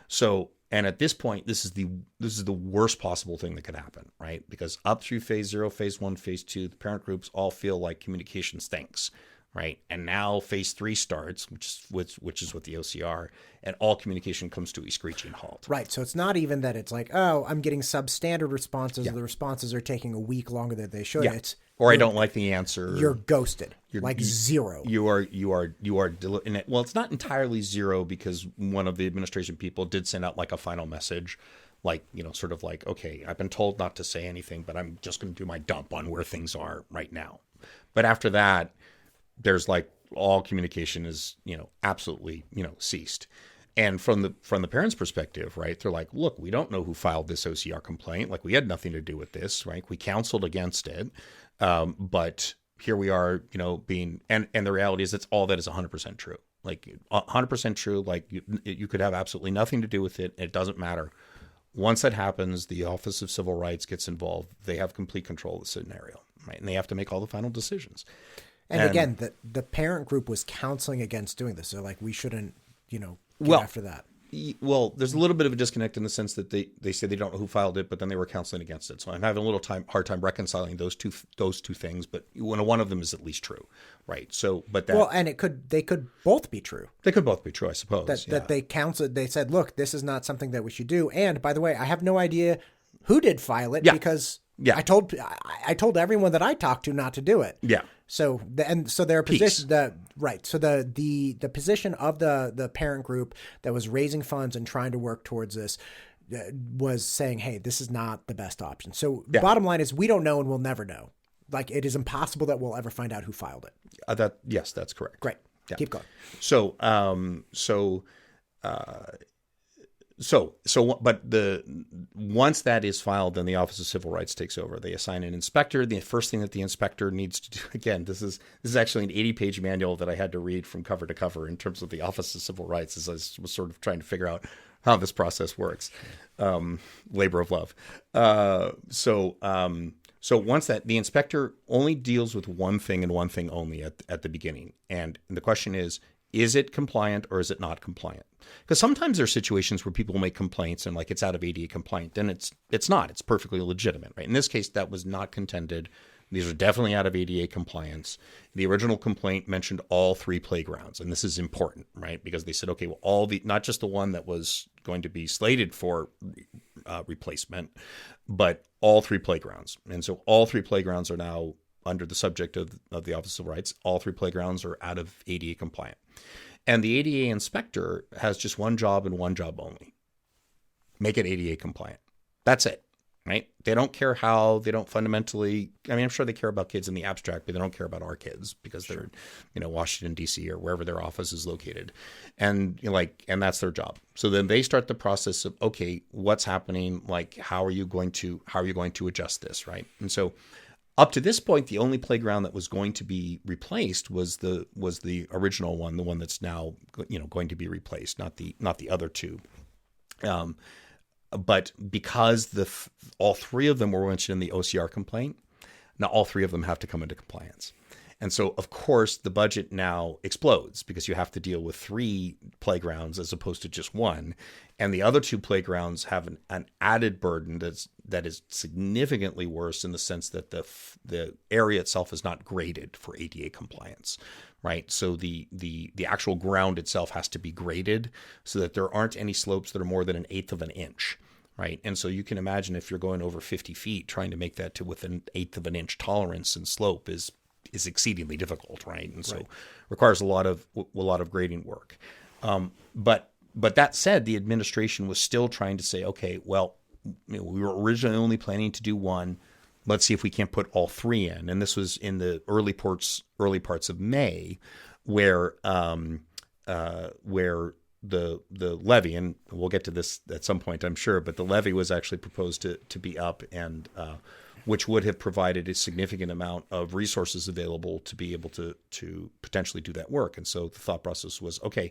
So, and at this point, this is the worst possible thing that could happen, right? Because up through phase 0, phase 1, phase 2, the parent groups all feel like communication stinks, right? And now phase 3 starts, which is with the OCR, and all communication comes to a screeching halt. Right. So it's not even that it's like, oh, I'm getting substandard responses. Yeah. The responses are taking a week longer than they should. Yeah. Or I don't like the answer. You're ghosted. Zero. You are. Well, it's not entirely zero, because one of the administration people did send out like a final message, like, sort of like, okay, I've been told not to say anything, but I'm just going to do my dump on where things are right now. But after that, there's like all communication is, absolutely, ceased. And from the parents' perspective, right, they're like, look, we don't know who filed this OCR complaint. Like, we had nothing to do with this, right? We counseled against it. But here we are, being, and the reality is all that is 100% true. Like 100% true. Like you could have absolutely nothing to do with it. It doesn't matter. once that happens, the Office of Civil Rights gets involved. They have complete control of the scenario, right? And they have to make all the final decisions. And again, the parent group was counseling against doing this. So like, we shouldn't, get after that. Well, there's a little bit of a disconnect in the sense that they say they don't know who filed it, but then they were counseling against it. So I'm having a little hard time reconciling those two things. But one of them is at least true, right? So, but that and they could both be true. They could both be true, I suppose. That they counseled. They said, look, this is not something that we should do. And by the way, I have no idea who did file it because I told everyone that I talked to not to do it. Yeah. So their position, So the position of the parent group that was raising funds and trying to work towards this was saying, hey, this is not the best option. So bottom line is, we don't know and we'll never know. Like, it is impossible that we'll ever find out who filed it. Yes, that's correct. Great. Yeah. Keep going. But once that is filed, then the Office of Civil Rights takes over. They assign an inspector. The first thing that the inspector needs to do, again, this is actually an 80-page manual that I had to read from cover to cover in terms of the Office of Civil Rights, as I was sort of trying to figure out how this process works. Labor of love. So once that, the inspector only deals with one thing and one thing only at the beginning, and the question is it compliant or is it not compliant? Because sometimes there are situations where people make complaints and like, it's out of ADA compliant, then it's not. It's perfectly legitimate, right? In this case, that was not contended. These are definitely out of ADA compliance. The original complaint mentioned all 3 playgrounds, and this is important, right? Because they said, okay, well, not just the one that was going to be slated for replacement, but all 3 playgrounds. And so all 3 playgrounds are now under the subject of the Office of Rights. All 3 playgrounds are out of ADA compliant. And the ADA inspector has just one job and one job only: make it ADA compliant. That's it, right? They don't care how, they don't fundamentally, I mean, I'm sure they care about kids in the abstract, but they don't care about our kids because they're, Washington, D.C. or wherever their office is located. And and that's their job. So then they start the process of, okay, what's happening? Like, how are you going to adjust this, right? And so up to this point, the only playground that was going to be replaced was the original one, the one that's now going to be replaced, not the other 2. But because all 3 of them were mentioned in the OCR complaint, now all 3 of them have to come into compliance. And so, of course, the budget now explodes because you have to deal with 3 playgrounds as opposed to just 1. And the other 2 playgrounds have an added burden that is significantly worse in the sense that the area itself is not graded for ADA compliance, right? So the actual ground itself has to be graded so that there aren't any slopes that are more than 1/8 of an inch. Right. And so you can imagine if you're going over 50 feet, trying to make that to within 1/8 of an inch tolerance and slope is exceedingly difficult, right? And so requires a lot of grading work. But that said, the administration was still trying to say, okay, well, we were originally only planning to do 1. Let's see if we can't put all 3 in. And this was in the early parts of May, where the levy, and we'll get to this at some point, I'm sure, but the levy was actually proposed to be up, and which would have provided a significant amount of resources available to be able to potentially do that work. And so the thought process was, okay,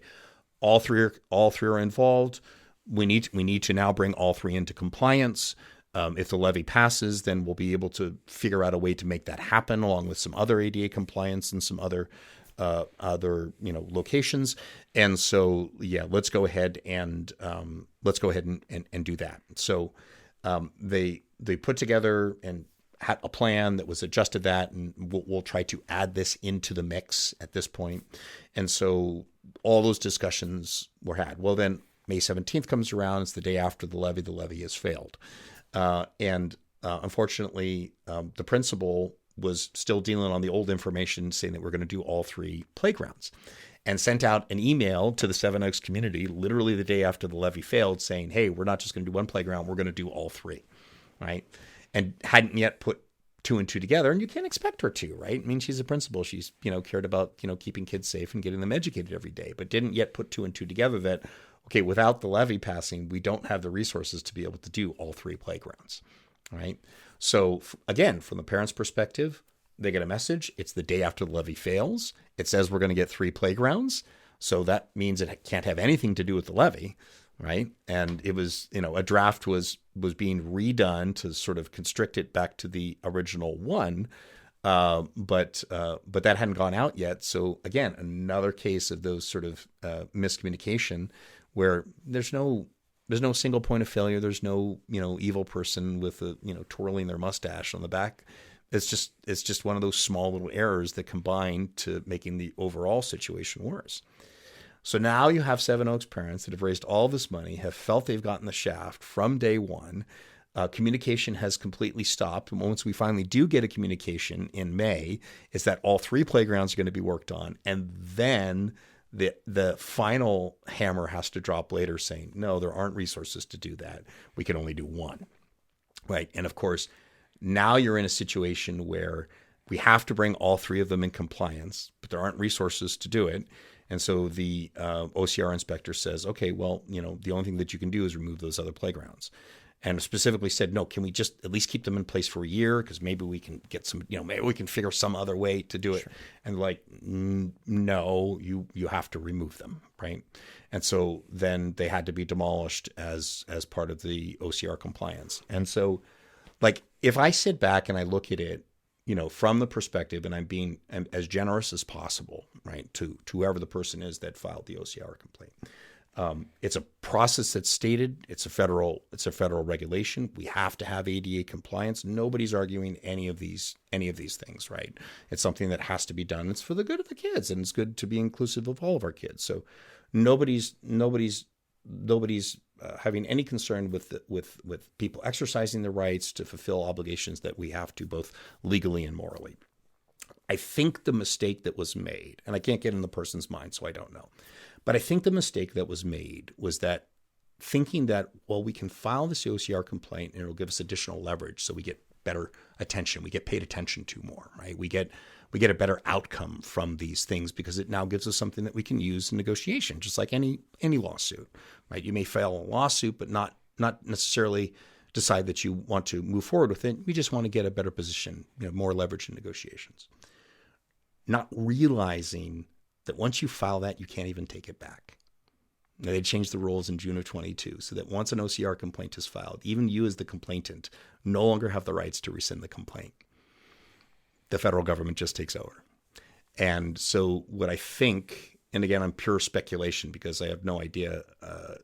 all three are involved. We need to now bring all 3 into compliance. If the levy passes, then we'll be able to figure out a way to make that happen, along with some other ADA compliance and some other locations. And so, let's go ahead and do that. So they put together and had a plan that was adjusted that, and we'll try to add this into the mix at this point. And so all those discussions were had. Well, then May 17th comes around. It's the day after the levy. The levy has failed. And unfortunately, the principal was still dealing on the old information, saying that we're going to do all 3 playgrounds, and sent out an email to the 7 Oaks community literally the day after the levy failed, saying, hey, we're not just going to do 1 playground, we're going to do all 3, right? And hadn't yet put 2 and 2 together. And you can't expect her to, right? I mean, she's a principal. She's, cared about, keeping kids safe and getting them educated every day, but didn't yet put 2 and 2 together that, okay, without the levy passing, we don't have the resources to be able to do all 3 playgrounds, right? So again, from the parents' perspective, they get a message. It's the day after the levy fails. It says we're going to get 3 playgrounds. So that means it can't have anything to do with the levy. right? And it was, a draft was being redone to sort of constrict it back to the original one. But that hadn't gone out yet. So again, another case of those sort of miscommunication where there's no single point of failure. There's no, evil person with twirling their mustache on the back. It's just one of those small little errors that combine to making the overall situation worse. So now you have Seven Oaks parents that have raised all this money, have felt they've gotten the shaft from day one. Communication has completely stopped. And once we finally do get a communication in May, is that all 3 playgrounds are going to be worked on. And then the final hammer has to drop later saying, no, there aren't resources to do that. We can only do 1. Right. And of course, now you're in a situation where we have to bring all 3 of them in compliance, but there aren't resources to do it. And so the OCR inspector says, okay, well, the only thing that you can do is remove those other playgrounds. And specifically said, no, can we just at least keep them in place for a year? Because maybe we can get some, maybe we can figure some other way to do it. Sure. And like, no, you have to remove them, right? And so then they had to be demolished as part of the OCR compliance. And so, like, if I sit back and I look at it, from the perspective, and I'm being as generous as possible, right, to whoever the person is that filed the OCR complaint. It's a process that's stated. It's a federal regulation. We have to have ADA compliance. Nobody's arguing any of these things, right? It's something that has to be done. It's for the good of the kids, and it's good to be inclusive of all of our kids. So nobody's having any concern with people exercising their rights to fulfill obligations that we have to, both legally and morally. I think the mistake that was made, and I can't get in the person's mind, so I don't know, but I think the mistake that was made was that thinking that, well, we can file this OCR complaint and it'll give us additional leverage, so we get better attention, we get paid attention to more, right? We get a better outcome from these things because it now gives us something that we can use in negotiation, just like any lawsuit, right? You may file a lawsuit, but not necessarily decide that you want to move forward with it. You just want to get a better position, more leverage in negotiations. Not realizing that once you file that, you can't even take it back. Now, they changed the rules in June of 22 so that once an OCR complaint is filed, even you as the complainant no longer have the rights to rescind the complaint. The federal government just takes over. And so what I think, and again, I'm pure speculation because I have no idea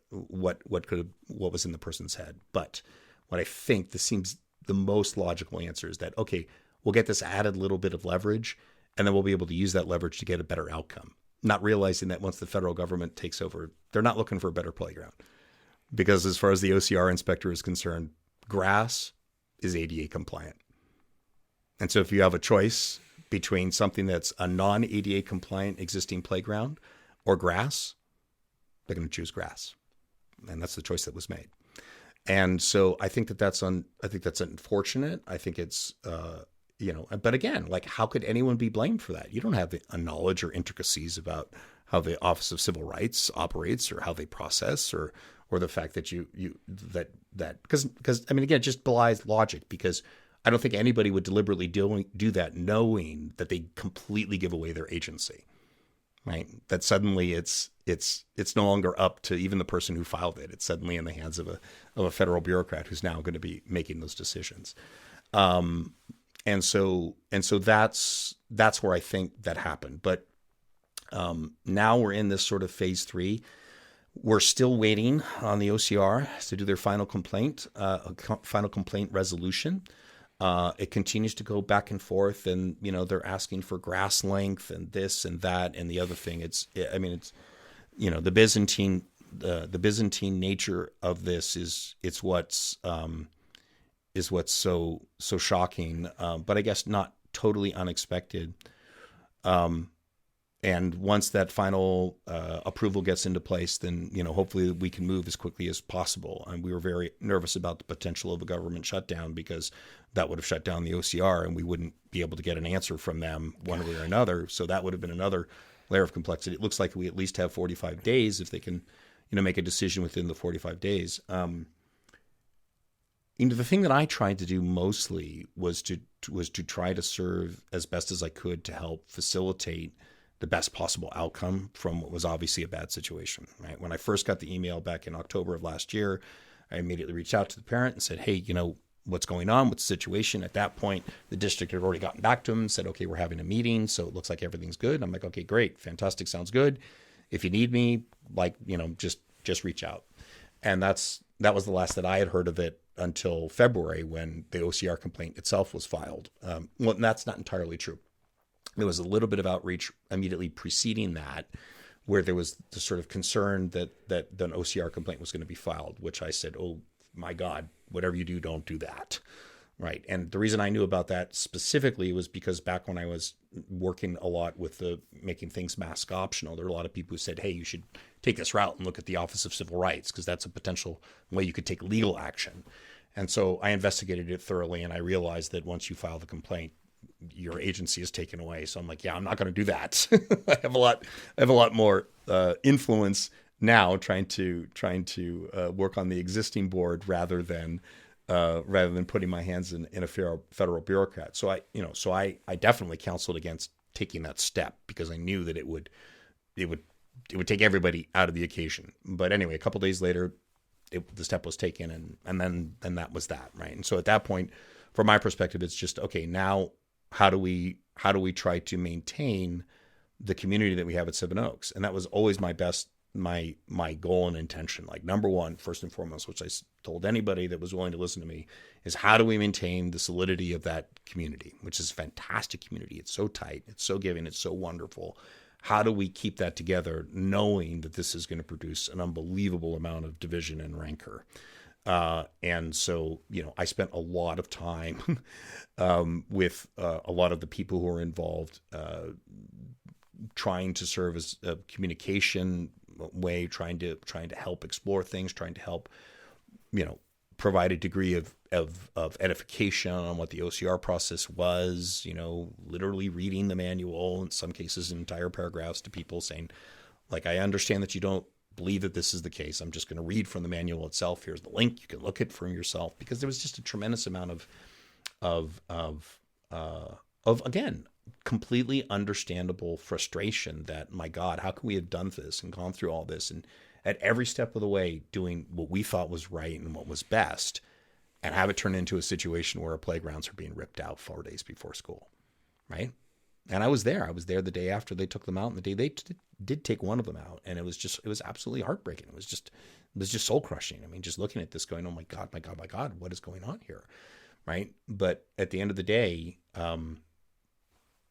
what was in the person's head, but what I think this seems the most logical answer is that, okay, we'll get this added little bit of leverage, and then we'll be able to use that leverage to get a better outcome. Not realizing that once the federal government takes over, they're not looking for a better playground. Because as far as the OCR inspector is concerned, grass is ADA compliant. And so if you have a choice between something that's a non-ADA compliant existing playground or grass, they're going to choose grass. And that's the choice that was made. And so I think that's unfortunate. I think it's, but again, like, how could anyone be blamed for that? You don't have a knowledge or intricacies about how the Office of Civil Rights operates or how they process or the fact that because I mean, again, it just belies logic, because I don't think anybody would deliberately do that knowing that they completely give away their agency, right? That suddenly it's no longer up to even the person who filed it. It's suddenly in the hands of a federal bureaucrat who's now going to be making those decisions. And so that's where I think that happened. But now we're in this sort of phase 3. We're still waiting on the OCR to do their final complaint resolution. It continues to go back and forth, and they're asking for grass length and this and that and the other thing. It's the Byzantine nature of this is what's so shocking, but I guess not totally unexpected. And once that final approval gets into place, then hopefully we can move as quickly as possible. And we were very nervous about the potential of a government shutdown, because that would have shut down the OCR, and we wouldn't be able to get an answer from them one way or another. So that would have been another layer of complexity. It looks like we at least have 45 days if they can, make a decision within the 45 days. The thing that I tried to do mostly was to try to serve as best as I could to help facilitate the best possible outcome from what was obviously a bad situation, right? When I first got the email back in October of last year, I immediately reached out to the parent and said, hey, what's going on? What's the situation? At that point, the district had already gotten back to him and said, okay, we're having a meeting, so it looks like everything's good. I'm like, okay, great, fantastic, sounds good. If you need me, just reach out. And that was the last that I had heard of it until February, when the OCR complaint itself was filed. Well, that's not entirely true. There was a little bit of outreach immediately preceding that, where there was the sort of concern that an OCR complaint was going to be filed, which I said, oh my God, whatever you do, don't do that. Right. And the reason I knew about that specifically was because back when I was working a lot with making things mask optional, there were a lot of people who said, hey, you should take this route and look at the Office of Civil Rights, because that's a potential way you could take legal action. And so I investigated it thoroughly, and I realized that once you file the complaint, your agency is taken away. So I'm like, yeah, I'm not going to do that. I have a lot more influence now trying to work on the existing board rather than putting my hands in a federal bureaucrat. So I definitely counseled against taking that step, because I knew that it would take everybody out of the occasion. But anyway, a couple of days later, the step was taken, and then that was that, right? And so at that point, from my perspective, it's just, okay, now how do we try to maintain the community that we have at Seven Oaks? And that was always my goal and intention. Like, number one, first and foremost, which I told anybody that was willing to listen to me, is how do we maintain the solidity of that community, which is a fantastic community. It's so tight, it's so giving, it's so wonderful. How do we keep that together, knowing that this is going to produce an unbelievable amount of division and rancor? And so, I spent a lot of time with a lot of the people who are involved, trying to serve as a communication way, trying to help explore things, trying to help, provide a degree of edification on what the OCR process was, literally reading the manual, in some cases entire paragraphs, to people saying, like, I understand that you don't believe that this is the case. I'm just going to read from the manual itself. Here's the link. You can look at it for yourself, because there was just a tremendous amount of again, completely understandable frustration that, my God, how can we have done this and gone through all this, and at every step of the way doing what we thought was right and what was best, and have it turn into a situation where our playgrounds are being ripped out 4 days before school, right? And I was there. I was there the day after they took them out, and the day they did take one of them out, and it was absolutely heartbreaking. It was just soul crushing. I mean, just looking at this, going, oh my God, my God, my God, what is going on here, right? But at the end of the day,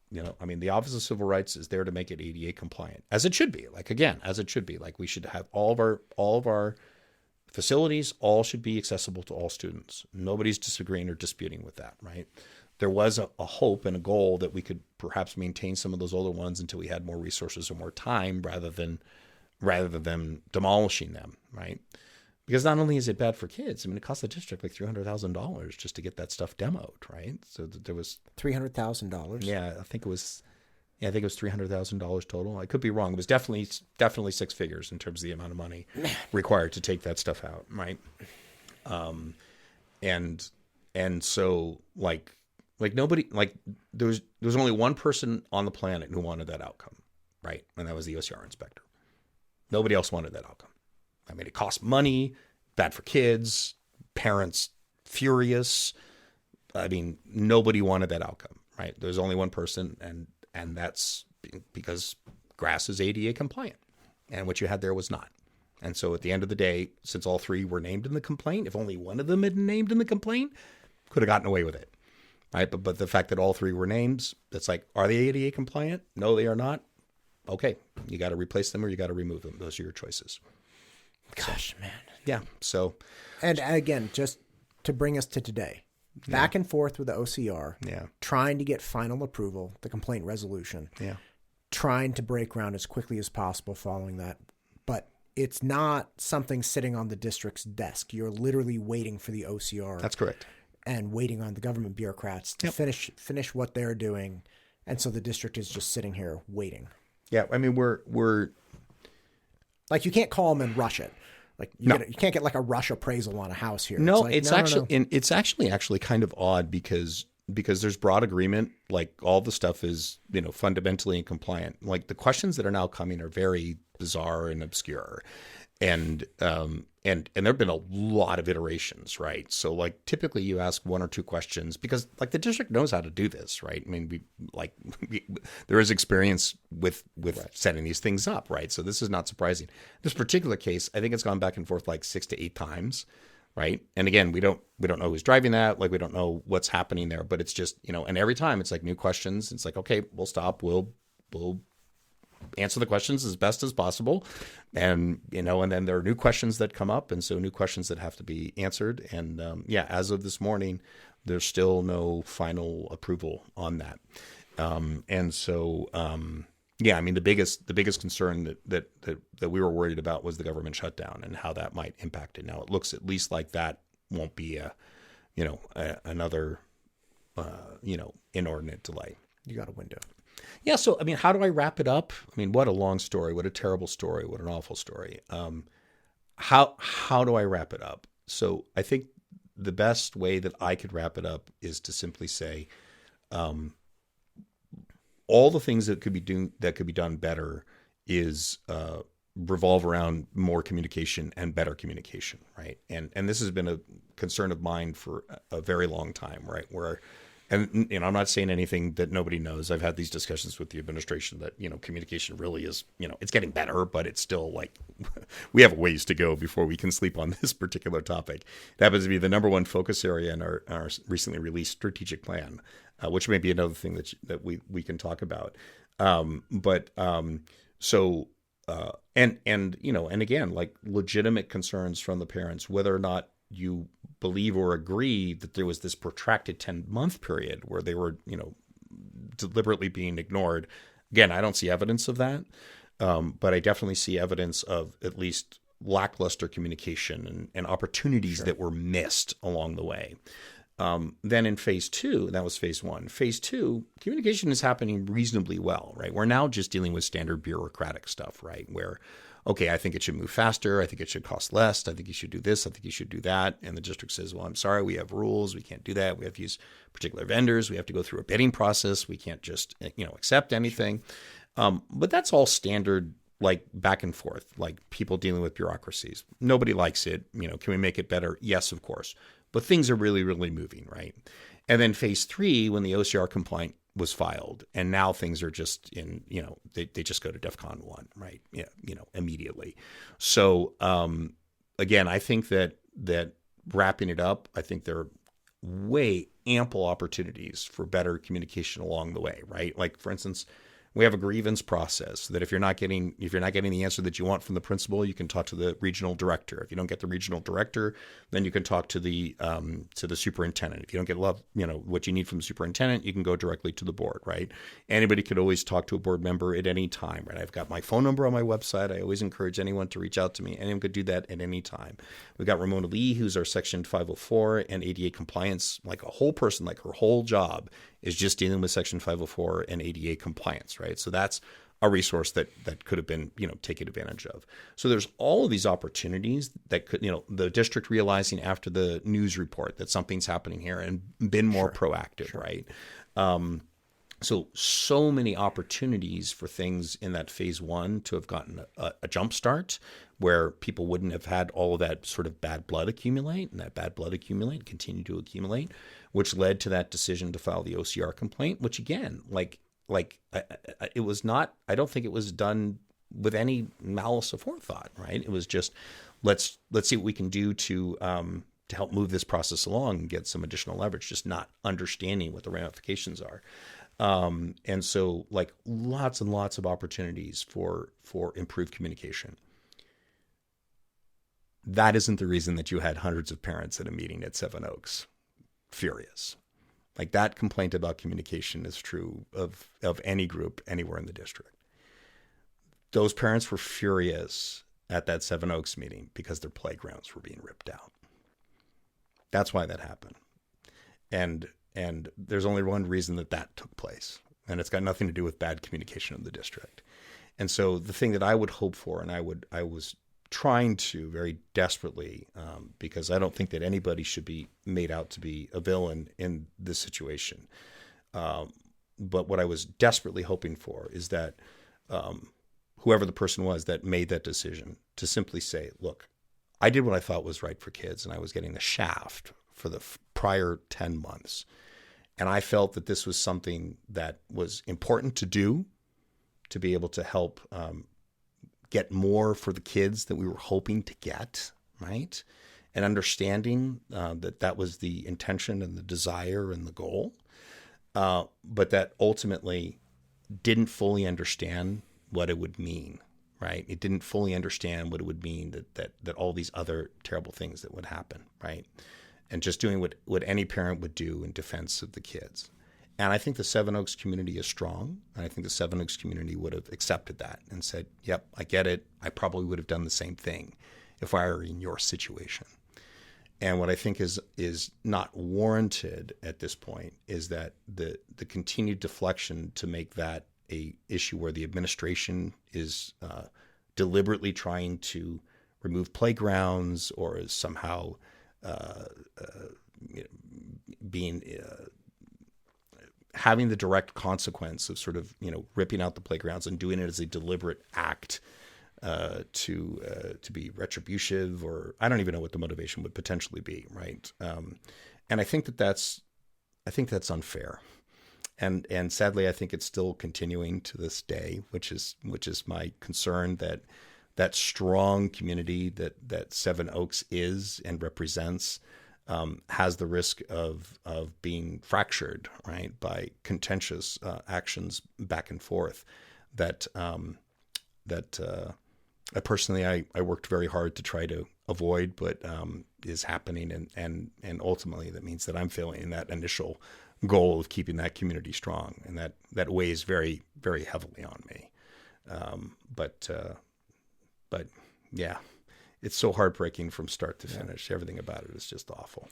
the Office of Civil Rights is there to make it ADA compliant, as it should be. Like, again, as it should be. Like, we should have all of our facilities, all should be accessible to all students. Nobody's disagreeing or disputing with that, right? There was a hope and a goal that we could perhaps maintain some of those older ones until we had more resources or more time, rather than demolishing them, right? Because not only is it bad for kids, I mean, it cost the district like $300,000 just to get that stuff demoed, right? So there was $300,000. Yeah, I think it was $300,000 total. I could be wrong. It was definitely six figures in terms of the amount of money required to take that stuff out, right? And so like nobody, like there was only one person on the planet who wanted that outcome, right? And that was the OCR inspector. Nobody else wanted that outcome. I mean, it cost money, bad for kids, parents furious. I mean, nobody wanted that outcome, right? There's only one person, and that's because grass is ADA compliant, and what you had there was not. And so at the end of the day, since all three were named in the complaint, if only one of them had been named in the complaint, could have gotten away with it, right? But the fact that all three were names, it's like, are they ADA compliant? No, they are not. Okay, you got to replace them or you got to remove them. Those are your choices. Gosh, man. Yeah. So, and again, just to bring us to today, back and forth with the OCR, trying to get final approval, the complaint resolution, trying to break ground as quickly as possible following that. But it's not something sitting on the district's desk. You're literally waiting for the OCR. That's correct. And waiting on the government bureaucrats to finish what they're doing. And so the district is just sitting here waiting. Yeah. I mean, we're like, you can't call them and rush it. Like you can't get like a rush appraisal on a house here. No, it's actually kind of odd because because there's broad agreement, like all the stuff is, fundamentally incompliant. Like the questions that are now coming are very bizarre and obscure. And there've been a lot of iterations, right? So like typically you ask one or two questions because like the district knows how to do this, right? I mean, there is experience with setting these things up, right? So this is not surprising. This particular case, I think it's gone back and forth like 6 to 8 times, right? And again, we don't know who's driving that, like we don't know what's happening there, but it's just, and every time it's like new questions. It's like, okay, we'll stop, we'll answer the questions as best as possible. And, and then there are new questions that come up. And so new questions that have to be answered. And as of this morning, there's still no final approval on that. And so, I mean, the biggest concern that we were worried about was the government shutdown and how that might impact it. Now it looks at least like that won't be another inordinate delay. You got a window. Yeah. So, I mean, how do I wrap it up? I mean, what a long story, what a terrible story, what an awful story. How do I wrap it up? So I think the best way that I could wrap it up is to simply say, all the things that could be done better is revolve around more communication and better communication, right? And this has been a concern of mine for a very long time, right? And I'm not saying anything that nobody knows. I've had these discussions with the administration that, communication really is, it's getting better, but it's still like we have a ways to go before we can sleep on this particular topic. It happens to be the number one focus area in our recently released strategic plan, which may be another thing that we can talk about. And again, like legitimate concerns from the parents, whether or not you believe or agree that there was this protracted 10-month period where they were, deliberately being ignored. Again, I don't see evidence of that, but I definitely see evidence of at least lackluster communication and opportunities that were missed along the way. Then in phase 2, that was phase 1. Phase 2, communication is happening reasonably well, right? We're now just dealing with standard bureaucratic stuff, right? Where, okay, I think it should move faster. I think it should cost less. I think you should do this. I think you should do that. And the district says, well, I'm sorry, we have rules. We can't do that. We have to use particular vendors. We have to go through a bidding process. We can't just, accept anything. But that's all standard, like back and forth, like people dealing with bureaucracies. Nobody likes it. Can we make it better? Yes, of course. But things are really, really moving, right? And then phase 3, when the OCR complaint was filed, and now things are just in, they just go to DEFCON 1, right? Yeah, immediately. So again, I think that wrapping it up, I think there are way ample opportunities for better communication along the way, right? Like for instance, we have a grievance process so that if you're not getting the answer that you want from the principal, you can talk to the regional director. If you don't get the regional director, then you can talk to the superintendent. If you don't get what you need from the superintendent, you can go directly to the board, right? Anybody could always talk to a board member at any time, right? I've got my phone number on my website. I always encourage anyone to reach out to me. Anyone could do that at any time. We've got Ramona Lee, who's our Section 504 and ADA compliance, like a whole person, like her whole job is just dealing with Section 504 and ADA compliance, right? So that's a resource that could have been, taken advantage of. So there's all of these opportunities that could, the district realizing after the news report that something's happening here and been more proactive, right? So many opportunities for things in that phase 1 to have gotten a jump start where people wouldn't have had all of that sort of bad blood accumulate, and that bad blood continue to accumulate, which led to that decision to file the OCR complaint, which again, it was not, I don't think it was done with any malice aforethought, right? It was just, let's see what we can do to help move this process along and get some additional leverage, just not understanding what the ramifications are. And so like lots and lots of opportunities for improved communication. That isn't the reason that you had hundreds of parents at a meeting at Seven Oaks furious. Like that complaint about communication is true of any group anywhere in the district. Those parents were furious at that Seven Oaks meeting because their playgrounds were being ripped out. That's why that happened. And there's only one reason that took place, and it's got nothing to do with bad communication of the district. And so the thing that I would hope for, and I was trying to very desperately, because I don't think that anybody should be made out to be a villain in this situation. But what I was desperately hoping for is that whoever the person was that made that decision to simply say, look, I did what I thought was right for kids, and I was getting the shaft for the prior 10 months. And I felt that this was something that was important to do to be able to help get more for the kids that we were hoping to get, right? And understanding that that was the intention and the desire and the goal, but that ultimately didn't fully understand what it would mean, right? It didn't fully understand what it would mean that all these other terrible things that would happen, right? And just doing what any parent would do in defense of the kids. And I think the Seven Oaks community is strong. And I think the Seven Oaks community would have accepted that and said, yep, I get it. I probably would have done the same thing if I were in your situation. And what I think is not warranted at this point is that the continued deflection to make that a issue where the administration is deliberately trying to remove playgrounds or is somehow being having the direct consequence of sort of ripping out the playgrounds and doing it as a deliberate act to be retributive, or I don't even know what the motivation would potentially be, right? And I think that's unfair, and sadly I think it's still continuing to this day, which is my concern, that strong community that Seven Oaks is and represents has the risk of being fractured, right, by contentious actions back and forth that personally I worked very hard to try to avoid, but is happening, and ultimately that means that I'm failing in that initial goal of keeping that community strong, and that weighs very, very heavily on me. But yeah, it's so heartbreaking from start to finish. Everything about it is just awful.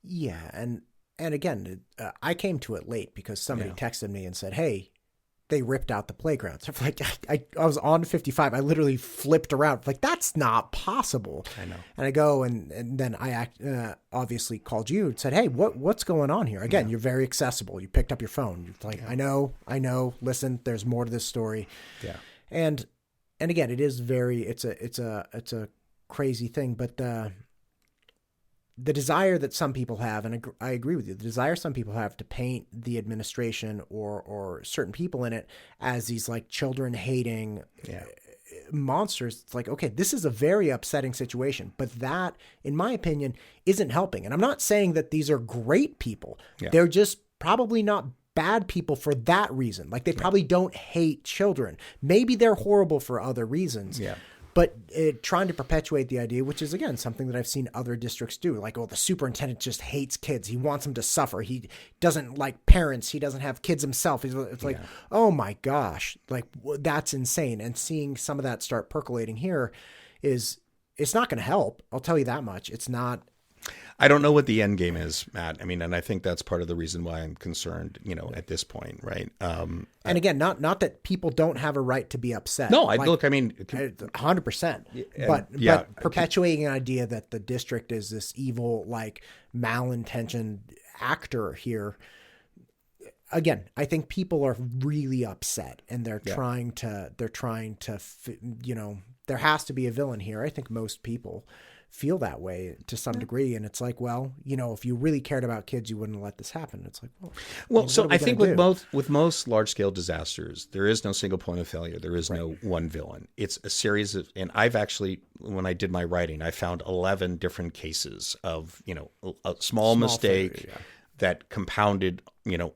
Yeah, and again, I came to it late because somebody texted me and said, "Hey, they ripped out the playgrounds." I'm like, I was on 55. I literally flipped around. Like, that's not possible. I know. And I go and then I obviously called you and said, "Hey, what's going on here?" Again, you're very accessible. You picked up your phone. You're like, I know. Listen, there's more to this story. Yeah. And again, it is it's a crazy thing, but the desire that some people have, and I agree with you, the desire some people have to paint the administration or certain people in it as these like children hating monsters. It's like, okay, this is a very upsetting situation, but that, in my opinion, isn't helping. And I'm not saying that these are great people. Yeah. They're just probably not bad people for that reason. Like, they probably don't hate children. Maybe they're horrible for other reasons. Yeah. But trying to perpetuate the idea, which is, again, something that I've seen other districts do. Like, the superintendent just hates kids. He wants them to suffer. He doesn't like parents. He doesn't have kids himself. It's like, oh my gosh, like, that's insane. And seeing some of that start percolating here it's not going to help. I'll tell you that much. It's not. I don't know what the end game is, Matt. I mean, and I think that's part of the reason why I'm concerned, at this point, right? And again, not that people don't have a right to be upset. No, look, I mean, 100%. But perpetuating an idea that the district is this evil, like, malintentioned actor here. Again, I think people are really upset, and they're trying to, there has to be a villain here. I think most people feel that way to some degree. And it's like, well, if you really cared about kids, you wouldn't let this happen. It's like, well, so I think with most large scale disasters, there is no single point of failure. There is no one villain. It's a series of, and I've actually, when I did my writing, I found 11 different cases of, a small mistake failure, that compounded,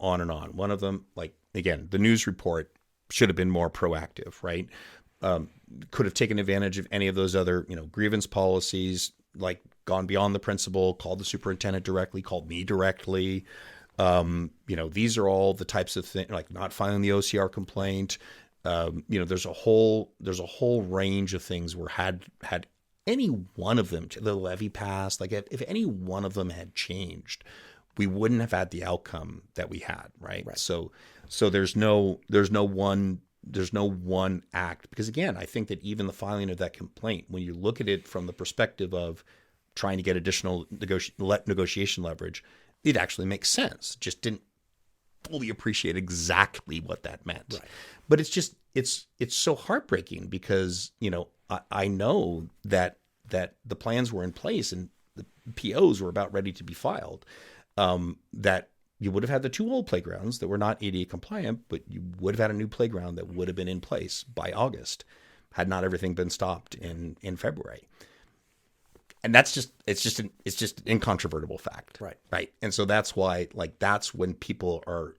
on and on. One of them, like, again, the news report should have been more proactive, right? Could have taken advantage of any of those other, grievance policies, like gone beyond the principal, called the superintendent directly, called me directly. These are all the types of things, like not filing the OCR complaint. There's a whole range of things where had any one of them, the levy passed, like if any one of them had changed, we wouldn't have had the outcome that we had, right? So there's no one one act, because again, I think that even the filing of that complaint, when you look at it from the perspective of trying to get additional negotiation leverage, it actually makes sense. Just didn't fully appreciate exactly what that meant. Right. But it's so heartbreaking because, I know that the plans were in place and the POs were about ready to be filed, that you would have had the 2 old playgrounds that were not ADA compliant, but you would have had a new playground that would have been in place by August, had not everything been stopped in February. And it's just an incontrovertible fact. Right. And so that's why, that's when people are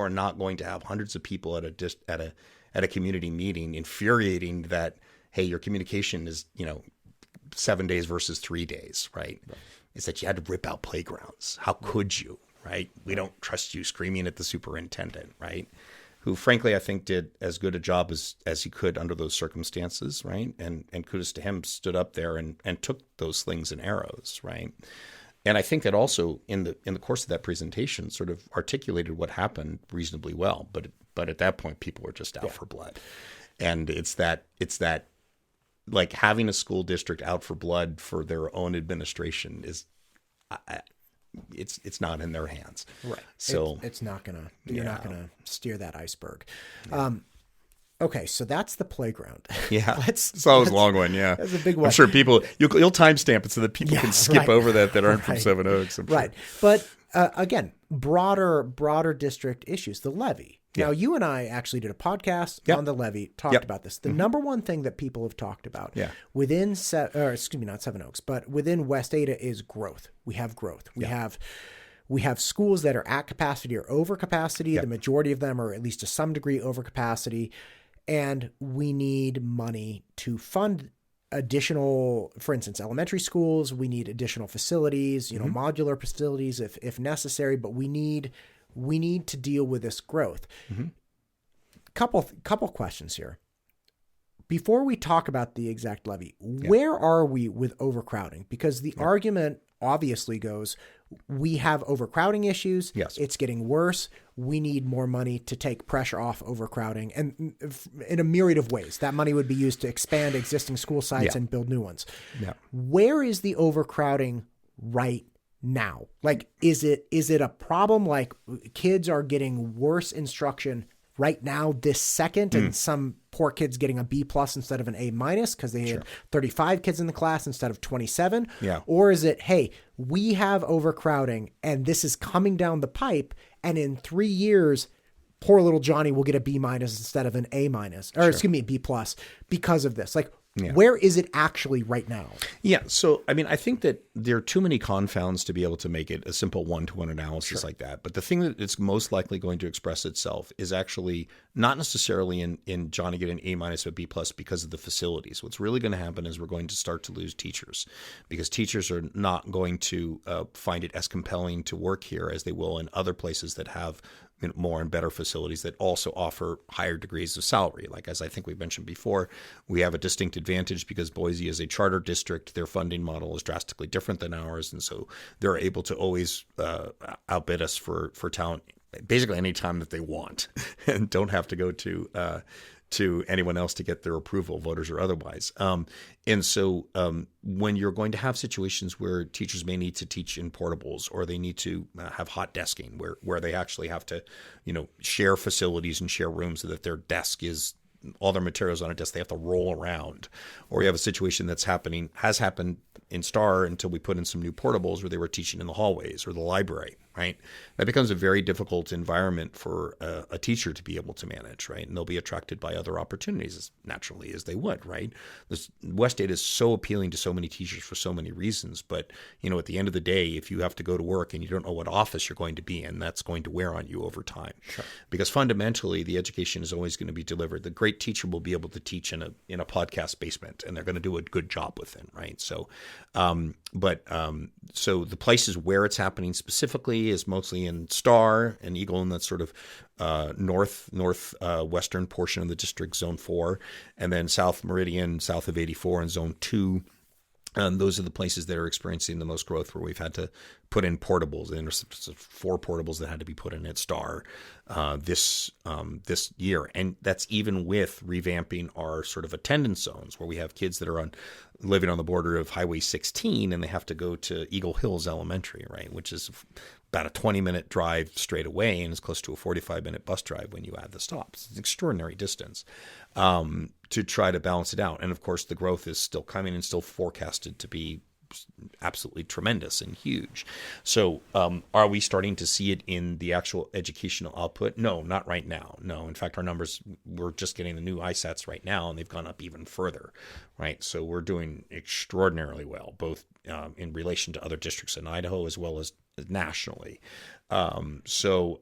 not going to have hundreds of people at a community meeting infuriating that, hey, your communication is, 7 days versus 3 days, right? It's that you had to rip out playgrounds. How could you, right? We don't trust you, screaming at the superintendent, right? Who, frankly, I think did as good a job as he could under those circumstances, right? And kudos to him, stood up there and took those slings and arrows, right? And I think that also in the course of that presentation sort of articulated what happened reasonably well. But at that point, people were just out for blood. And it's that like having a school district out for blood for their own administration is it's not in their hands. Right. So it's not gonna, you're not gonna steer that iceberg. Yeah. Okay, so that's the playground. Yeah, that was a long one. Yeah, that's a big one. I'm sure you'll timestamp it so that people can skip over that aren't from Seven Oaks. I'm sure. Right, but again, broader district issues. The levy. Now, you and I actually did a podcast on the levy, talked about this. The number one thing that people have talked about within, not Seven Oaks, but within West Ada is growth. We have growth. We have schools that are at capacity or over capacity. The majority of them are at least to some degree over capacity. And we need money to fund additional, for instance, elementary schools. We need additional facilities, modular facilities if necessary, but we need to deal with this growth. Couple questions here. Before we talk about the exact levy, where are we with overcrowding? Because the argument obviously goes, we have overcrowding issues. Yes. It's getting worse. We need more money to take pressure off overcrowding. And in a myriad of ways, that money would be used to expand existing school sites and build new ones. Yeah. Where is the overcrowding right now? Like, is it a problem? Like, kids are getting worse instruction right now, this second, and some poor kids getting a B+ instead of an A- because they had 35 kids in the class instead of 27? Yeah. Or is it, hey, we have overcrowding and this is coming down the pipe, and in 3 years, poor little Johnny will get a B- instead of an A-, or excuse me, B+ because of this? Like, where is it actually right now? Yeah. So, I mean, I think that there are too many confounds to be able to make it a simple one-to-one analysis like that. But the thing that it's most likely going to express itself is actually not necessarily in Johnny getting an A- or B+ because of the facilities. What's really going to happen is we're going to start to lose teachers, because teachers are not going to find it as compelling to work here as they will in other places that have more and better facilities that also offer higher degrees of salary. Like, as I think we mentioned before, we have a distinct advantage because Boise is a charter district. Their funding model is drastically different than ours. And so they're able to always outbid us for talent basically any time that they want and don't have to go to anyone else to get their approval, voters or otherwise. And so when you're going to have situations where teachers may need to teach in portables, or they need to have hot desking where they actually have to, share facilities and share rooms so that their desk is all their materials on a desk they have to roll around, or you have a situation has happened in Star until we put in some new portables where they were teaching in the hallways or the library, right? That becomes a very difficult environment for a teacher to be able to manage, right? And they'll be attracted by other opportunities as naturally as they would, right? This West Ada is so appealing to so many teachers for so many reasons, but at the end of the day, if you have to go to work and you don't know what office you're going to be in, that's going to wear on you over time. Sure. Because fundamentally, the education is always going to be delivered. The great teacher will be able to teach in a podcast basement, and they're going to do a good job with it, right? So, so the places where it's happening specifically is mostly in Star and Eagle, and that's sort of northwestern portion of the district, Zone 4, and then South Meridian, south of 84, and Zone 2. Those are the places that are experiencing the most growth, where we've had to put in portables. And there's 4 portables that had to be put in at Star this year, and that's even with revamping our sort of attendance zones, where we have kids that are living on the border of Highway 16, and they have to go to Eagle Hills Elementary, right, which is about a 20-minute drive straight away, and it's close to a 45-minute bus drive when you add the stops. It's an extraordinary distance to try to balance it out. And of course, the growth is still coming and still forecasted to be absolutely tremendous and huge. So are we starting to see it in the actual educational output? No, not right now. No, in fact, our numbers, we're just getting the new ISATs right now, and they've gone up even further, right? So we're doing extraordinarily well, both in relation to other districts in Idaho as well as nationally. So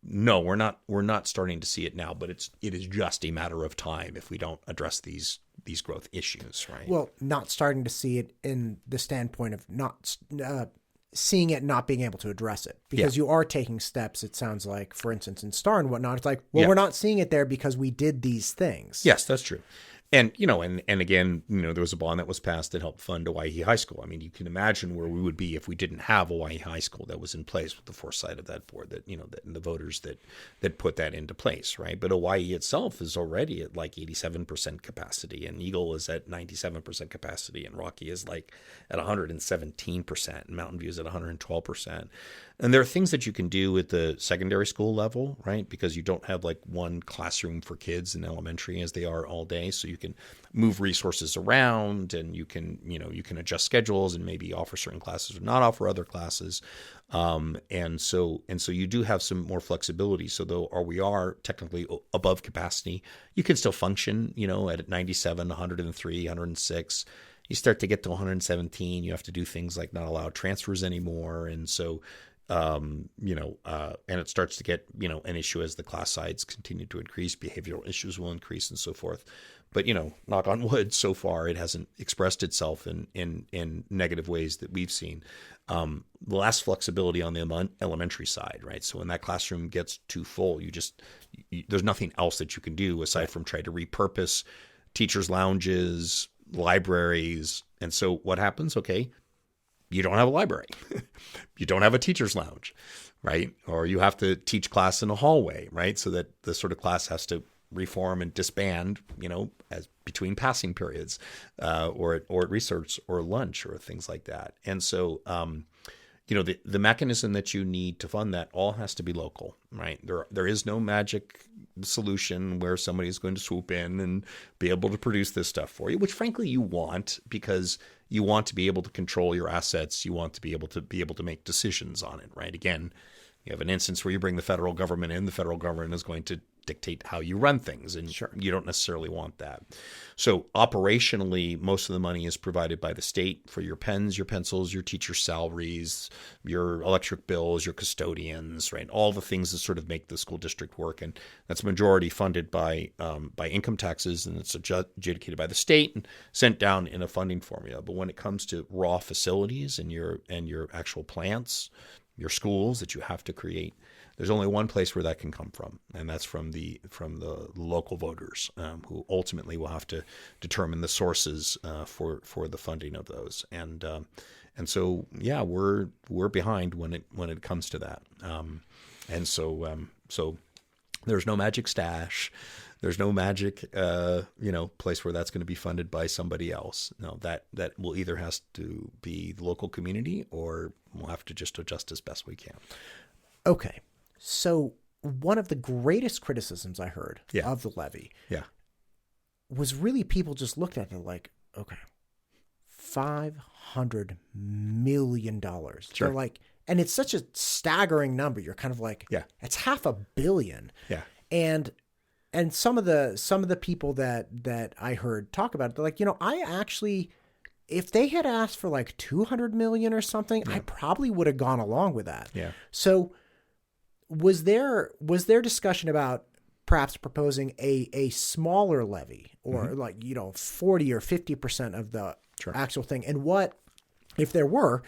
no, we're not starting to see it now, but it is just a matter of time if we don't address these growth issues, right? Well, not starting to see it in the standpoint of not seeing it, not being able to address it, because you are taking steps. It sounds like, for instance, in Star and whatnot, it's like, well, we're not seeing it there because we did these things. Yes, that's true. And, and again, there was a bond that was passed that helped fund Hawaii High School. I mean, you can imagine where we would be if we didn't have Hawaii High School that was in place, with the foresight of that board, that, and the voters that put that into place, right? But Hawaii itself is already at like 87% capacity, and Eagle is at 97% capacity, and Rocky is like at 117%, and Mountain View is at 112%. And there are things that you can do at the secondary school level, right? Because you don't have like one classroom for kids in elementary as they are all day. So you can move resources around, and you can adjust schedules and maybe offer certain classes or not offer other classes. And so you do have some more flexibility. So though we are technically above capacity, you can still function, at 97, 103, 106. You start to get to 117, you have to do things like not allow transfers anymore. And so and it starts to get, an issue as the class size continue to increase, behavioral issues will increase and so forth. But, knock on wood, so far it hasn't expressed itself in negative ways that we've seen. Less flexibility on the elementary side, right? So when that classroom gets too full, there's nothing else that you can do aside from try to repurpose teachers' lounges, libraries. And so what happens? Okay, you don't have a library. You don't have a teacher's lounge, right? Or you have to teach class in a hallway, right? So that the sort of class has to reform and disband, as between passing periods, or at research or lunch or things like that. And so, the mechanism that you need to fund that all has to be local, right? There is no magic solution where somebody is going to swoop in and be able to produce this stuff for you, which frankly you want, because you want to be able to control your assets. You want to be able to make decisions on it, right? Again, you have an instance where you bring the federal government in. The federal government is going to dictate how you run things, and you don't necessarily want that. So operationally, most of the money is provided by the state for your pens, your pencils, your teacher salaries, your electric bills, your custodians, right? All the things that sort of make the school district work, and that's majority funded by income taxes, and it's adjudicated by the state and sent down in a funding formula. But when it comes to raw facilities and your actual plants, your schools that you have to create, there's only one place where that can come from, and that's from the local voters, who ultimately will have to determine the sources for the funding of those. And so we're behind when it comes to that. And so there's no magic stash. There's no magic place where that's going to be funded by somebody else. No, that will either has to be the local community, or we'll have to just adjust as best we can. Okay. So one of the greatest criticisms I heard of the levy was really people just looked at it like, okay, $500 million. Sure. They're like, and it's such a staggering number. You're kind of like, it's $500 million. Yeah. And some of the people that I heard talk about it, they're like, I actually, if they had asked for like $200 million or something, I probably would have gone along with that. Yeah. So was there discussion about perhaps proposing a smaller levy, or like 40 or 50% of the actual thing? And what, if there were,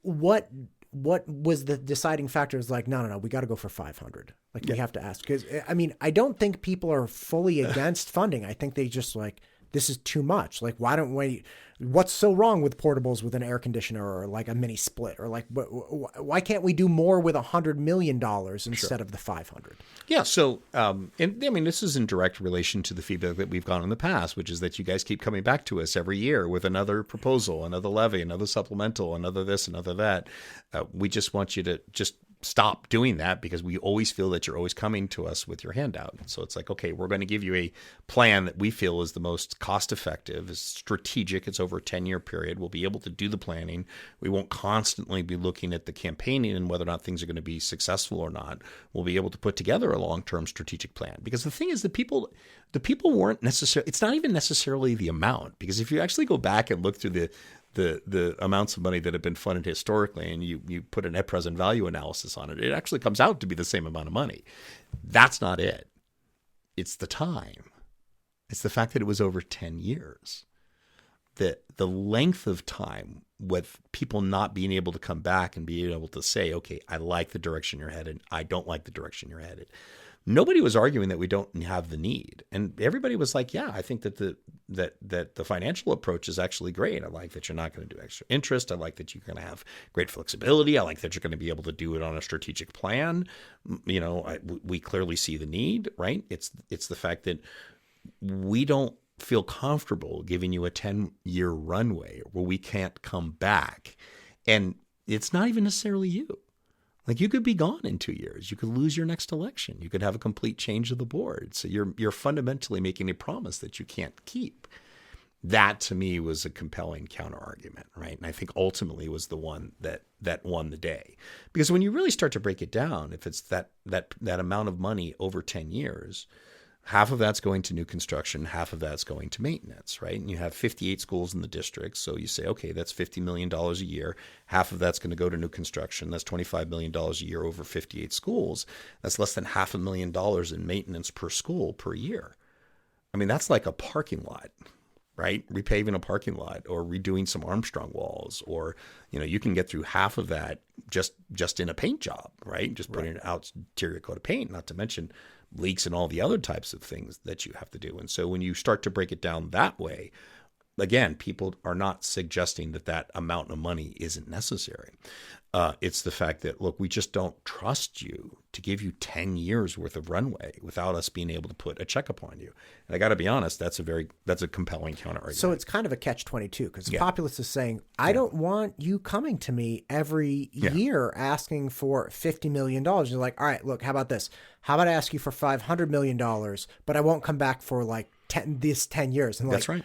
what was the deciding factor? Is like, no, we got to go for 500. Like we have to ask, because I mean, I don't think people are fully against funding. I think they just like, this is too much. Like, why don't we, what's so wrong with portables with an air conditioner or like a mini split, or like, why can't we do more with $100 million instead of the 500? Yeah. So, and I mean, this is in direct relation to the feedback that we've gotten in the past, which is that you guys keep coming back to us every year with another proposal, another levy, another supplemental, another this, another that. We just want you to just stop doing that, because we always feel that you're always coming to us with your handout. So it's like, okay, we're going to give you a plan that we feel is the most cost effective, is strategic. It's over a 10-year period. We'll be able to do the planning. We won't constantly be looking at the campaigning and whether or not things are going to be successful or not. We'll be able to put together a long-term strategic plan, because the thing is, the people weren't necessarily, it's not even necessarily the amount, because if you actually go back and look through the amounts of money that have been funded historically, and you put a net present value analysis on it, it actually comes out to be the same amount of money. That's not it. It's the time. It's the fact that it was over 10 years. The length of time with people not being able to come back and being able to say, okay, I like the direction you're headed. I don't like the direction you're headed. Nobody was arguing that we don't have the need, and everybody was like, "Yeah, I think that the financial approach is actually great. I like that you're not going to do extra interest. I like that you're going to have great flexibility. I like that you're going to be able to do it on a strategic plan. You know, we clearly see the need, right? It's the fact that we don't feel comfortable giving you a 10-year runway where we can't come back, and it's not even necessarily you." Like, you could be gone in 2 years. You could lose your next election. You could have a complete change of the board. So you're fundamentally making a promise that you can't keep. That, to me, was a compelling counter argument, right? And I think ultimately was the one that won the day. Because when you really start to break it down, if it's that amount of money over 10 years, half of that's going to new construction, half of that's going to maintenance, right? And you have 58 schools in the district. So you say, okay, that's $50 million a year. Half of that's going to go to new construction. That's $25 million a year over 58 schools. That's less than $500,000 in maintenance per school per year. I mean, that's like a parking lot, right? Repaving a parking lot or redoing some Armstrong walls, or, you know, you can get through half of that just in a paint job, right? Just putting an exterior coat of paint, not to mention leaks and all the other types of things that you have to do. And so when you start to break it down that way, again, people are not suggesting that amount of money isn't necessary. It's the fact that, look, we just don't trust you to give you 10 years worth of runway without us being able to put a check upon you. And I got to be honest, that's a compelling counter argument. So it's kind of a catch-22, because the populace is saying, I don't want you coming to me every year asking for $50 million. You're like, all right, look, how about this? How about I ask you for $500 million, but I won't come back for like 10 years? And that's right.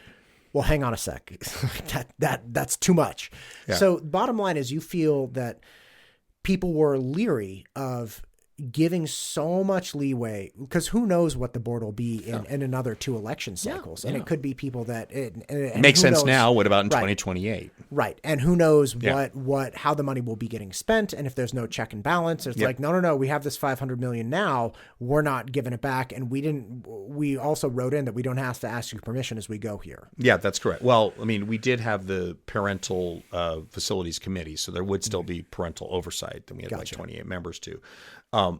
Well, hang on a sec. That's too much. Yeah. So bottom line is, you feel that people were leery of giving so much leeway, because who knows what the board will be in another 2 election cycles. And it could be people that it makes sense now. What about in 2028? Right. And who knows how the money will be getting spent. And if there's no check and balance, it's like, no, we have this $500 million now. We're not giving it back. And we also wrote in that we don't have to ask you permission as we go here. Yeah, that's correct. Well, I mean, we did have the parental facilities committee, so there would still be parental oversight. And we had like 28 members too.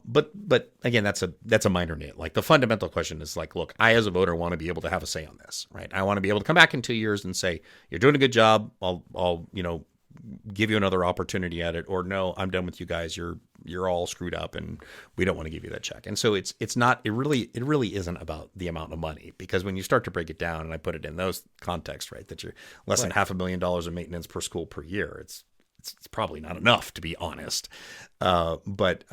But again, that's a minor nit. Like, the fundamental question is like, look, I as a voter want to be able to have a say on this, right? I want to be able to come back in 2 years and say, you're doing a good job. I'll give you another opportunity at it, or no, I'm done with you guys. You're all screwed up, and we don't want to give you that check. And so it really isn't about the amount of money, because when you start to break it down, and I put it in those contexts, right, that you're less than $500,000 in maintenance per school per year, it's probably not enough, to be honest. But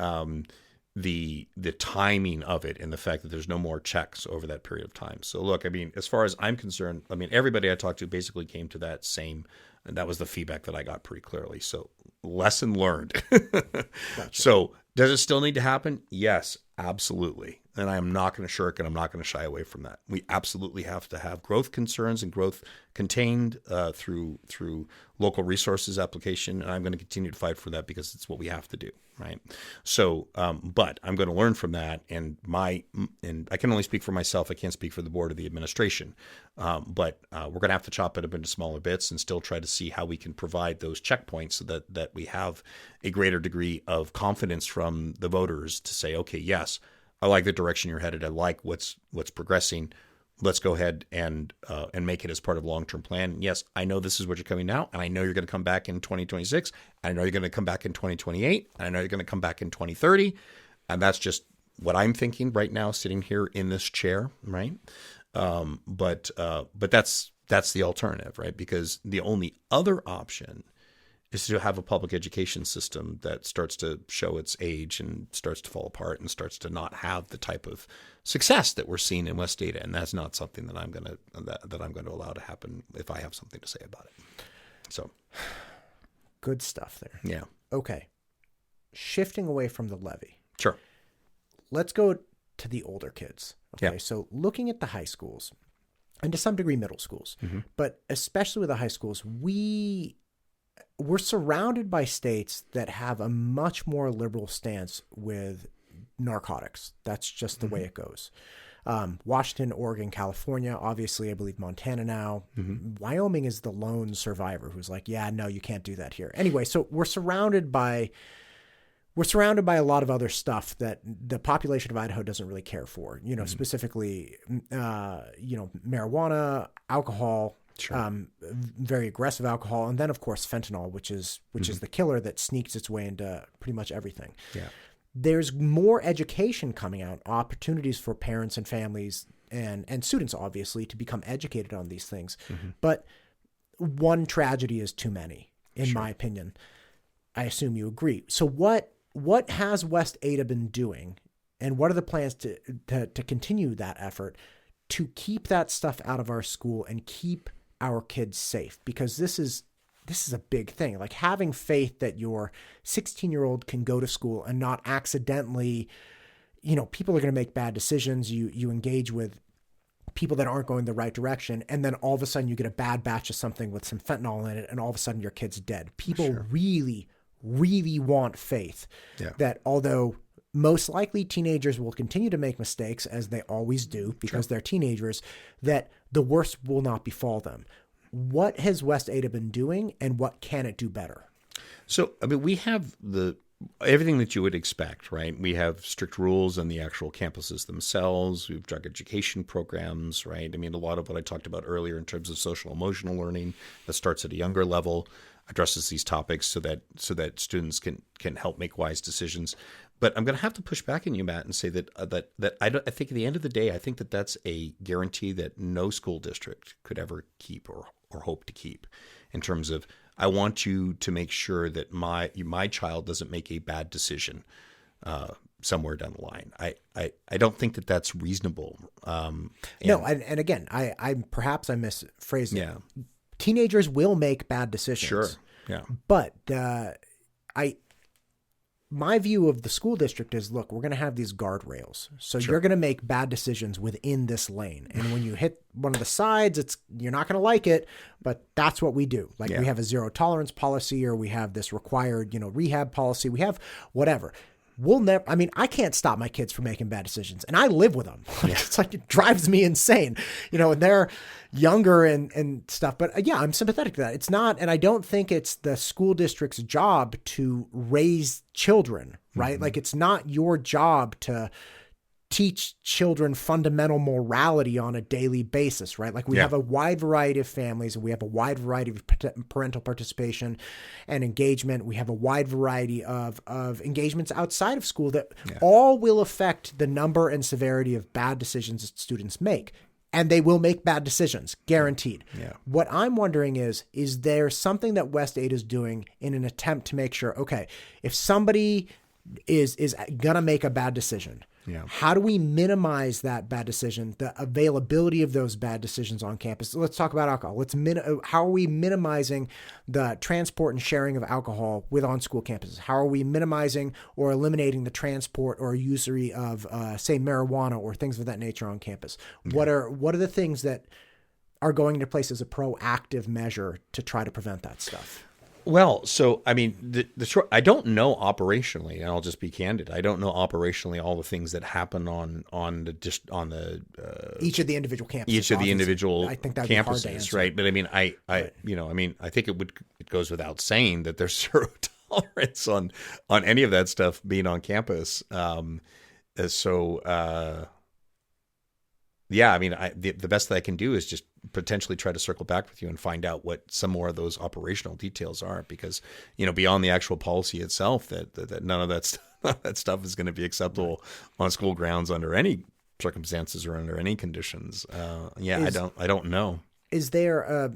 the timing of it, and the fact that there's no more checks over that period of time. So look, I mean, as far as I'm concerned, I mean, everybody I talked to basically came to that same, and that was the feedback that I got pretty clearly. So lesson learned. Gotcha. So does it still need to happen? Yes, absolutely. And I'm not going to shirk, and I'm not going to shy away from that. We absolutely have to have growth concerns and growth contained through local resources application. And I'm going to continue to fight for that, because it's what we have to do, right? So, but I'm going to learn from that. And I can only speak for myself. I can't speak for the board or the administration. But we're going to have to chop it up into smaller bits and still try to see how we can provide those checkpoints so that we have a greater degree of confidence from the voters to say, okay, yes, I like the direction you're headed. I like what's progressing. let's go ahead and make it as part of a long-term plan. Yes, I know this is what you're coming now, and I know you're going to come back in 2026. I know you're going to come back in 2028, and I know you're going to come back in 2030, and that's just what I'm thinking right now, sitting here in this chair, right? But that's the alternative, right? Because the only other option is to have a public education system that starts to show its age and starts to fall apart and starts to not have the type of success that we're seeing in West Ada, and that's not something that I'm going to allow to happen if I have something to say about it. So, good stuff there. Yeah. Okay. Shifting away from the levy. Sure. Let's go to the older kids. Okay. Yeah. So looking at the high schools and to some degree middle schools, but especially with the high schools, we're surrounded by states that have a much more liberal stance with narcotics. That's just the way it goes. Washington, Oregon, California, obviously, I believe Montana now. Wyoming is the lone survivor who's like, yeah, no, you can't do that here. Anyway, so we're surrounded by a lot of other stuff that the population of Idaho doesn't really care for, specifically, marijuana, alcohol, very aggressive alcohol, and then of course fentanyl, which is the killer that sneaks its way into pretty much everything. Yeah. There's more education coming out, opportunities for parents and families and students, obviously, to become educated on these things. But one tragedy is too many, in my opinion. I assume you agree. So what has West Ada been doing, and what are the plans to continue that effort to keep that stuff out of our school and keep our kids safe? Because this is a big thing. Like having faith that your 16-year-old can go to school and not accidentally, people are going to make bad decisions. You engage with people that aren't going the right direction, and then all of a sudden you get a bad batch of something with some fentanyl in it, and all of a sudden your kid's dead. People really, really want faith that although most likely teenagers will continue to make mistakes, as they always do because they're teenagers, that the worst will not befall them. What has West Ada been doing, and what can it do better? So, I mean, we have everything that you would expect, right? We have strict rules on the actual campuses themselves. We have drug education programs, right? I mean, a lot of what I talked about earlier in terms of social emotional learning that starts at a younger level addresses these topics so that students can help make wise decisions. But I'm going to have to push back on you, Matt, and say that I think at the end of the day, I think that that's a guarantee that no school district could ever keep or hope to keep, in terms of, I want you to make sure that my child doesn't make a bad decision somewhere down the line. I don't think that that's reasonable. No, and again, I perhaps I misphrased it. Yeah. Teenagers will make bad decisions. Sure. Yeah. But my view of the school district is, look, we're going to have these guardrails. So you're going to make bad decisions within this lane. And when you hit one of the sides, you're not going to like it, but that's what we do. Like we have a zero tolerance policy, or we have this required, rehab policy. We have whatever. I can't stop my kids from making bad decisions, and I live with them. It's like, it drives me insane, and they're younger and stuff. But I'm sympathetic to that. It's not, and I don't think it's the school district's job to raise children, right? Like, it's not your job to teach children fundamental morality on a daily basis, right? Like, we have a wide variety of families, and we have a wide variety of parental participation and engagement. We have a wide variety of engagements outside of school that all will affect the number and severity of bad decisions that students make. And they will make bad decisions, guaranteed. Yeah. What I'm wondering is there something that West Ada is doing in an attempt to make sure, okay, if somebody is going to make a bad decision, how do we minimize that bad decision, the availability of those bad decisions on campus? Let's talk about alcohol. How are we minimizing the transport and sharing of alcohol with on-school campuses? How are we minimizing or eliminating the transport or usury of, say, marijuana or things of that nature on campus? What are the things that are going into place as a proactive measure to try to prevent that stuff? Well, so, I mean, the short, I don't know operationally, and I'll just be candid. I don't know operationally all the things that happen on each of the individual campuses. Each of the individual I think that'd be hard to campuses, answer. right? But I mean, I think it goes without saying that there's zero tolerance on any of that stuff being on campus. yeah, I mean, the best that I can do is just potentially try to circle back with you and find out what some more of those operational details are, because, beyond the actual policy itself, that none of that stuff is going to be acceptable on school grounds under any circumstances or under any conditions. I don't know. Is there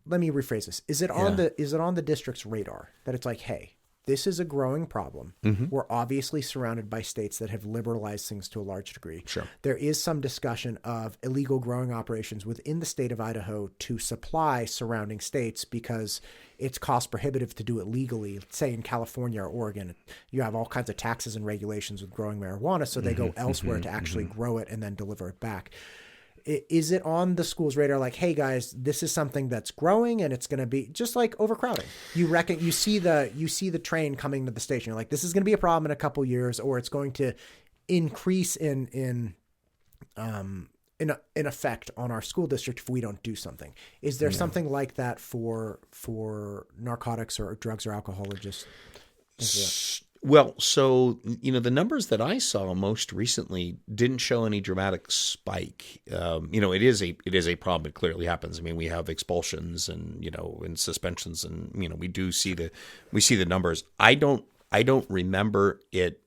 let me rephrase this. Is it on the district's radar that it's like, hey, this is a growing problem. Mm-hmm. We're obviously surrounded by states that have liberalized things to a large degree. Sure. There is some discussion of illegal growing operations within the state of Idaho to supply surrounding states because it's cost prohibitive to do it legally. Say in California or Oregon, you have all kinds of taxes and regulations with growing marijuana, so they go elsewhere to actually grow it and then deliver it back. Is it on the school's radar like, hey guys, this is something that's growing and it's going to be just like overcrowding? You see the train coming to the station. You're like, this is going to be a problem in a couple years, or it's going to increase in effect on our school district if we don't do something. Is there something like that for narcotics or drugs or alcohol, or just? Well, so, the numbers that I saw most recently didn't show any dramatic spike. It is a problem. It clearly happens. I mean, we have expulsions and, and suspensions, and, we see the numbers. I don't remember it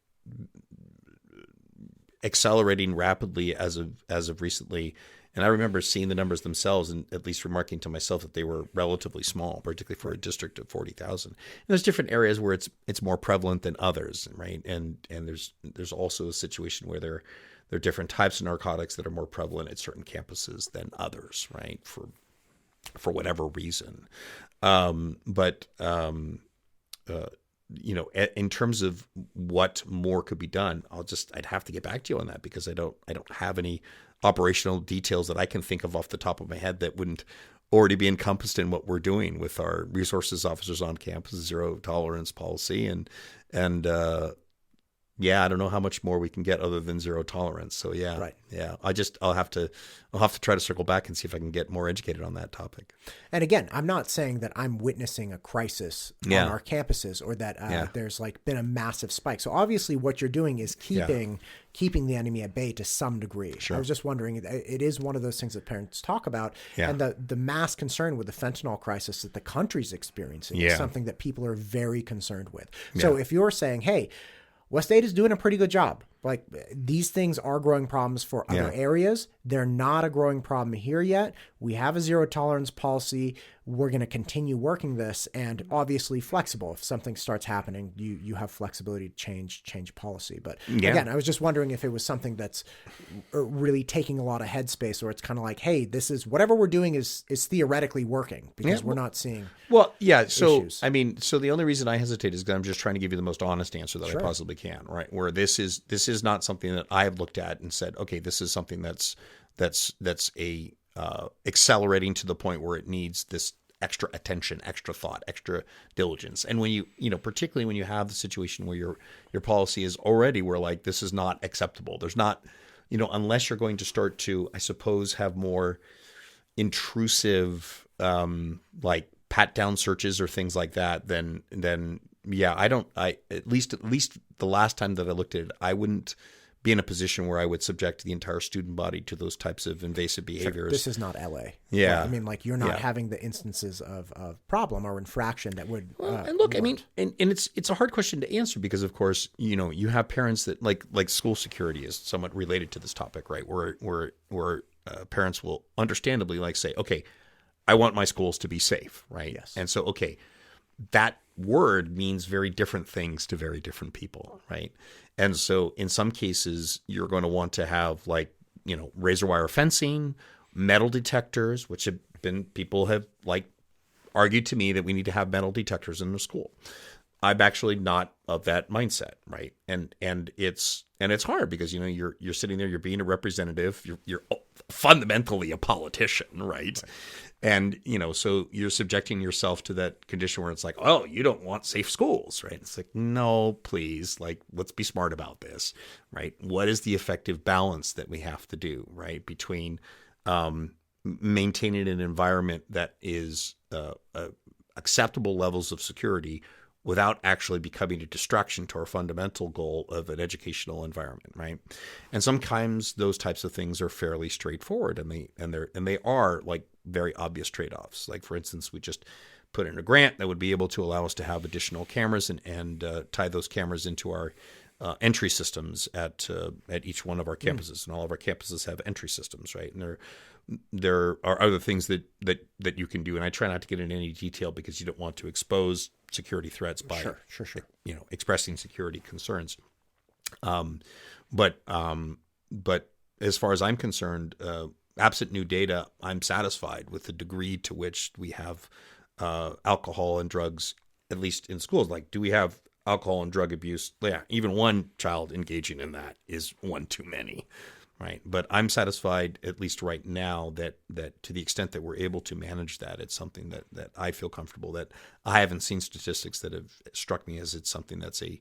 accelerating rapidly as of recently. And I remember seeing the numbers themselves and at least remarking to myself that they were relatively small, particularly for a district of 40,000. And there's different areas where it's more prevalent than others, right? And there's also a situation where there are different types of narcotics that are more prevalent at certain campuses than others, right? For whatever reason. In terms of what more could be done, I'd have to get back to you on that, because I don't have any operational details that I can think of off the top of my head that wouldn't already be encompassed in what we're doing with our resources officers on campus, zero tolerance policy, and I don't know how much more we can get other than zero tolerance. So I'll have to try to circle back and see if I can get more educated on that topic. And again, I'm not saying that I'm witnessing a crisis on our campuses, or that there's been a massive spike. So obviously what you're doing is keeping the enemy at bay to some degree. Sure. I was just wondering, it is one of those things that parents talk about, and the mass concern with the fentanyl crisis that the country's experiencing is something that people are very concerned with. So if you're saying, hey, West State is doing a pretty good job. Like, these things are growing problems for other areas. They're not a growing problem here yet. We have a zero tolerance policy. We're going to continue working this, and obviously flexible. If something starts happening, you have flexibility to change policy. But again, I was just wondering if it was something that's really taking a lot of headspace, or it's kind of like, hey, this is whatever we're doing is theoretically working, because we're not seeing issues. I mean, so the only reason I hesitate is because I'm just trying to give you the most honest answer that I possibly can, right? Where this is not something that I've looked at and said, okay, this is something that's accelerating to the point where it needs this extra attention, extra thought, extra diligence. And when you particularly when you have the situation where your policy is already where, like, this is not acceptable. There's not, unless you're going to start to, I suppose, have more intrusive, like pat down searches or things like that, then at least the last time that I looked at it, I wouldn't be in a position where I would subject the entire student body to those types of invasive behaviors. This is not LA. Yeah. I mean, like, you're not having the instances of problem or infraction that would. And look, I mean, and it's a hard question to answer, because, of course, you have parents that like school security is somewhat related to this topic, right? Where parents will understandably say, okay, I want my schools to be safe, right? Yes. And so, okay, that word means very different things to very different people, right? And so in some cases, you're going to want to have, razor wire fencing, metal detectors, which people have argued to me that we need to have metal detectors in the school. I'm actually not of that mindset, right? And it's hard, because you're sitting there, you're being a representative, you're fundamentally a politician, right? And so you're subjecting yourself to that condition where it's like, oh, you don't want safe schools, right? It's like, no, please, let's be smart about this, right? What is the effective balance that we have to do, right, between maintaining an environment that is acceptable levels of security without actually becoming a distraction to our fundamental goal of an educational environment, right? And sometimes those types of things are fairly straightforward, and they are like very obvious trade-offs. Like, for instance, we just put in a grant that would be able to allow us to have additional cameras and tie those cameras into our entry systems at each one of our campuses, and all of our campuses have entry systems, right? And there are other things that you can do, and I try not to get into any detail because you don't want to expose security threats by sure. Expressing security concerns. But as far as I'm concerned, absent new data, I'm satisfied with the degree to which we have alcohol and drugs, at least in schools. Like, do we have alcohol and drug abuse? Yeah, even one child engaging in that is one too many, right? But I'm satisfied, at least right now, that to the extent that we're able to manage that, it's something that I feel comfortable. That I haven't seen statistics that have struck me as it's something that's a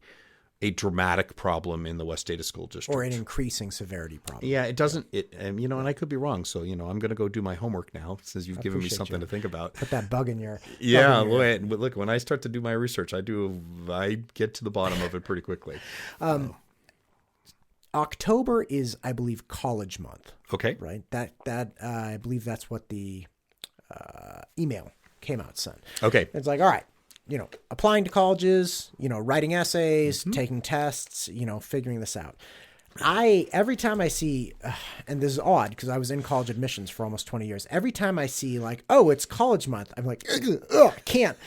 dramatic problem in the West Data School District, or an increasing severity problem. Yeah, it doesn't. And I could be wrong. So I'm going to go do my homework now, since you've given me something to think about. Put that bug in your. Look, when I start to do my research, I get to the bottom of it pretty quickly. October is, I believe, college month. Okay, right. That I believe that's what the email came out said. Okay, it's like, all right. Applying to colleges, writing essays, taking tests, figuring this out. Every time I see, and this is odd because I was in college admissions for almost 20 years. Every time I see like, oh, it's college month, I'm like, I can't.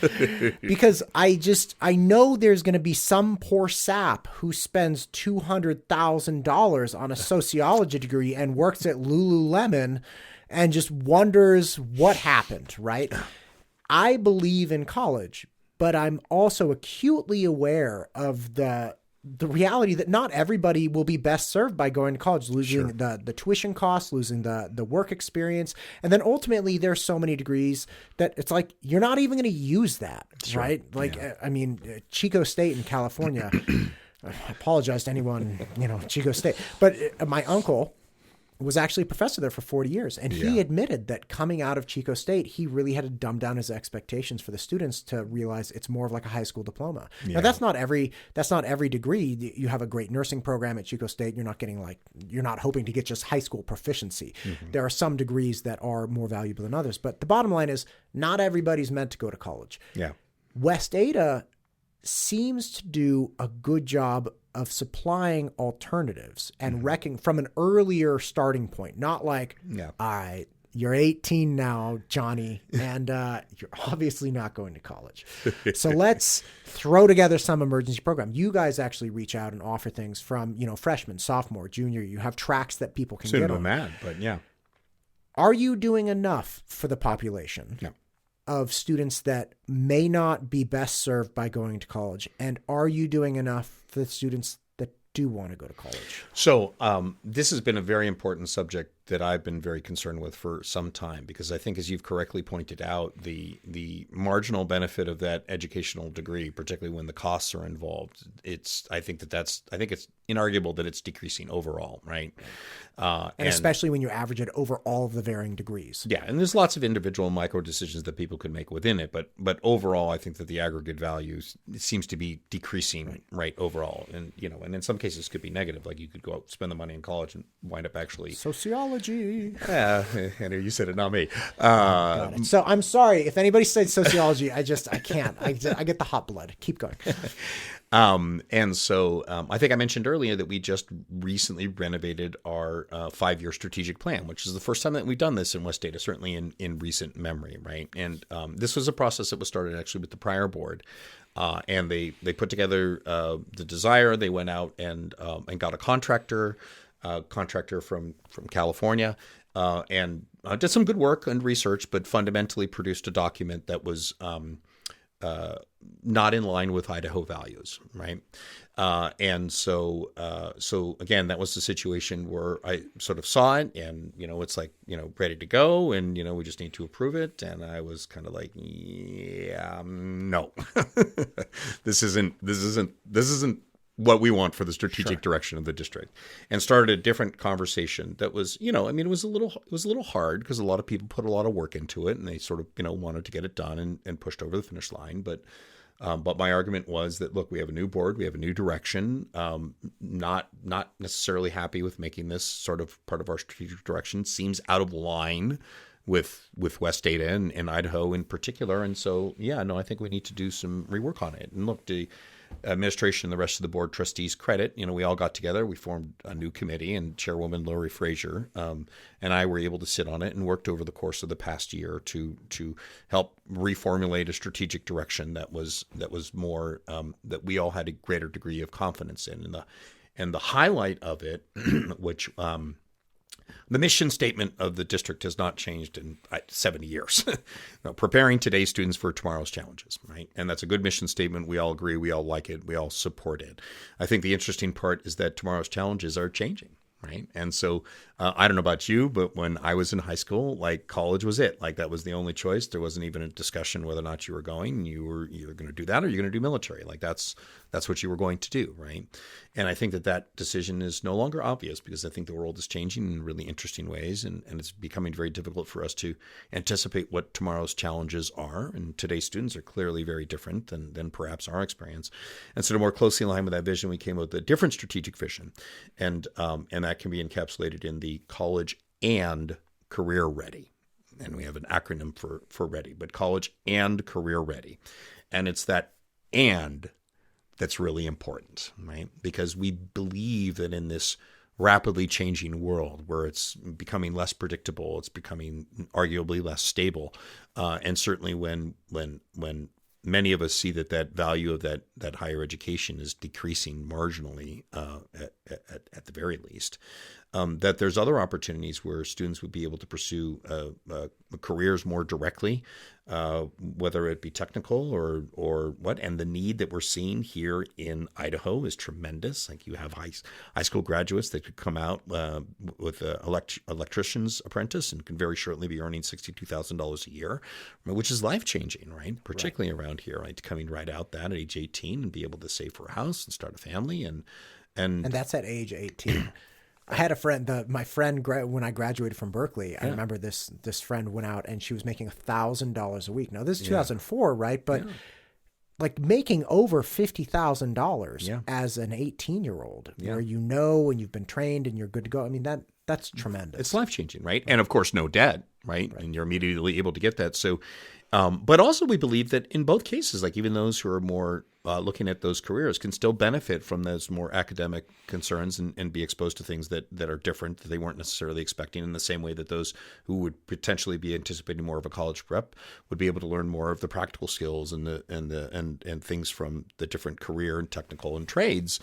Because I know there's going to be some poor sap who spends $200,000 on a sociology degree and works at Lululemon and just wonders what happened, right? I believe in college, but I'm also acutely aware of the reality that not everybody will be best served by going to college, losing the tuition costs, losing the work experience. And then ultimately there's so many degrees that it's like, you're not even going to use that, right? Like, I mean, Chico State in California, I apologize to anyone, Chico State, but my uncle was actually a professor there for 40 years. And he admitted that coming out of Chico State, he really had to dumb down his expectations for the students to realize it's more of like a high school diploma. Yeah. Now, that's not every degree. You have a great nursing program at Chico State. You're not hoping to get just high school proficiency. Mm-hmm. There are some degrees that are more valuable than others. But the bottom line is not everybody's meant to go to college. Yeah. West Ada seems to do a good job of supplying alternatives and wrecking from an earlier starting point, not like, all right, you're 18 now, Johnny, and you're obviously not going to college. So let's throw together some emergency program. You guys actually reach out and offer things from, freshman, sophomore, junior. You have tracks that people can get on. Mad, but yeah. Are you doing enough for the population? No. Of students that may not be best served by going to college? And are you doing enough for the students that do want to go to college? So this has been a very important subject that I've been very concerned with for some time, because I think, as you've correctly pointed out, the marginal benefit of that educational degree, particularly when the costs are involved, I think it's inarguable that it's decreasing overall, right? And especially when you average it over all of the varying degrees. Yeah, and there's lots of individual micro decisions that people could make within it, but overall, I think that the aggregate value seems to be decreasing, right overall, and and in some cases could be negative. Like, you could go out, spend the money in college, and wind up actually sociology. Yeah, Andrew, you said it, not me. Got it. So I'm sorry if anybody said sociology. I can't. I get the hot blood. Keep going. And so I think I mentioned earlier that we just recently renovated our 5-year strategic plan, which is the first time that we've done this in West Data, certainly in recent memory, right? And this was a process that was started actually with the prior board. And they put together the desire. They went out and got a contractor from California, and did some good work and research, but fundamentally produced a document that was not in line with Idaho values, right? And so again, that was the situation where I sort of saw it, and it's like ready to go, and we just need to approve it, and I was kind of like, yeah, no, this isn't what we want for the strategic direction of the district, and started a different conversation that was, it was a little hard because a lot of people put a lot of work into it, and they sort of, wanted to get it done and pushed over the finish line. But But my argument was that, look, we have a new board, we have a new direction. Not necessarily happy with making this sort of part of our strategic direction. Seems out of line with West Data and Idaho in particular. And so, I think we need to do some rework on it. And look, the administration and the rest of the board trustees credit, we all got together, we formed a new committee, and Chairwoman Lori Frazier and I were able to sit on it and worked over the course of the past year to help reformulate a strategic direction that was more that we all had a greater degree of confidence in. And the highlight of it, which the mission statement of the district has not changed in 70 years. Preparing today's students for tomorrow's challenges, right? And that's a good mission statement. We all agree. We all like it. We all support it. I think the interesting part is that tomorrow's challenges are changing, right? And so I don't know about you, but when I was in high school, like college was it. Like that was the only choice. There wasn't even a discussion whether or not you were going. You were either going to do that or you're going to do military. Like that's what you were going to do, right? And I think that decision is no longer obvious because I think the world is changing in really interesting ways, and it's becoming very difficult for us to anticipate what tomorrow's challenges are. And today's students are clearly very different than perhaps our experience. And so to more closely align with that vision, we came up with a different strategic vision, and that can be encapsulated in the college and career ready. And we have an acronym for ready, but college and career ready. And it's that and that's really important, right? Because we believe that in this rapidly changing world where it's becoming less predictable, it's becoming arguably less stable, and certainly when many of us see that value of that higher education is decreasing marginally at the very least, that there's other opportunities where students would be able to pursue careers more directly, whether it be technical or what. And the need that we're seeing here in Idaho is tremendous. Like you have high school graduates that could come out with an electrician's apprentice and can very shortly be earning $62,000 a year, which is life-changing, right? Particularly around here, right? Coming right out that at age 18 and be able to save for a house and start a family. And that's at age 18. I had a friend, my friend, when I graduated from Berkeley, I remember this friend went out and she was making $1,000 a week. Now this is 2004, right? But like making over $50,000 as an 18-year-old, where and you've been trained and you're good to go. I mean, that's tremendous. It's life-changing, right? And of course, no debt, right? And you're immediately able to get that. So, but also we believe that in both cases, like even those who are more looking at those careers can still benefit from those more academic concerns and be exposed to things that are different that they weren't necessarily expecting, in the same way that those who would potentially be anticipating more of a college prep would be able to learn more of the practical skills and things from the different career and technical and trades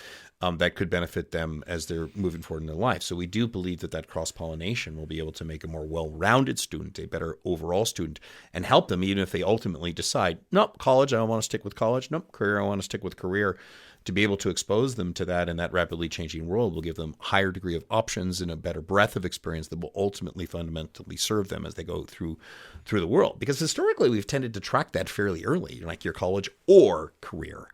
that could benefit them as they're moving forward in their life. So we do believe that cross-pollination will be able to make a more well-rounded student, a better overall student, and help them even if they ultimately decide, nope, college, I don't want to stick with college. Nope, career, I want to stick with career. To be able to expose them to that in that rapidly changing world will give them a higher degree of options and a better breadth of experience that will ultimately fundamentally serve them as they go through the world. Because historically, we've tended to track that fairly early, like your college or career,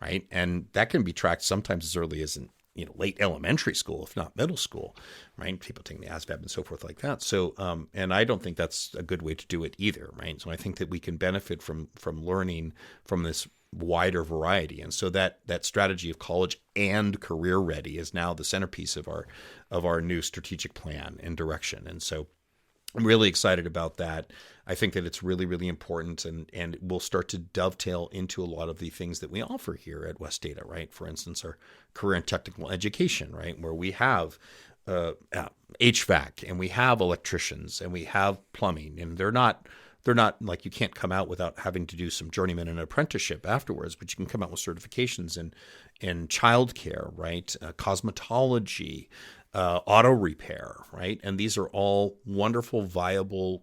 right? And that can be tracked sometimes as early as in late elementary school, if not middle school, right? People taking the ASVAB and so forth like that. So, and I don't think that's a good way to do it either, right? So I think that we can benefit from learning from this wider variety. And so that strategy of college and career ready is now the centerpiece of our new strategic plan and direction. And so I'm really excited about that. I think that it's really, really important and will start to dovetail into a lot of the things that we offer here at West Data, right? For instance, our career and technical education, right? Where we have HVAC and we have electricians and we have plumbing, and they're not like, you can't come out without having to do some journeyman and apprenticeship afterwards, but you can come out with certifications in childcare, right? Cosmetology, auto repair, right? And these are all wonderful, viable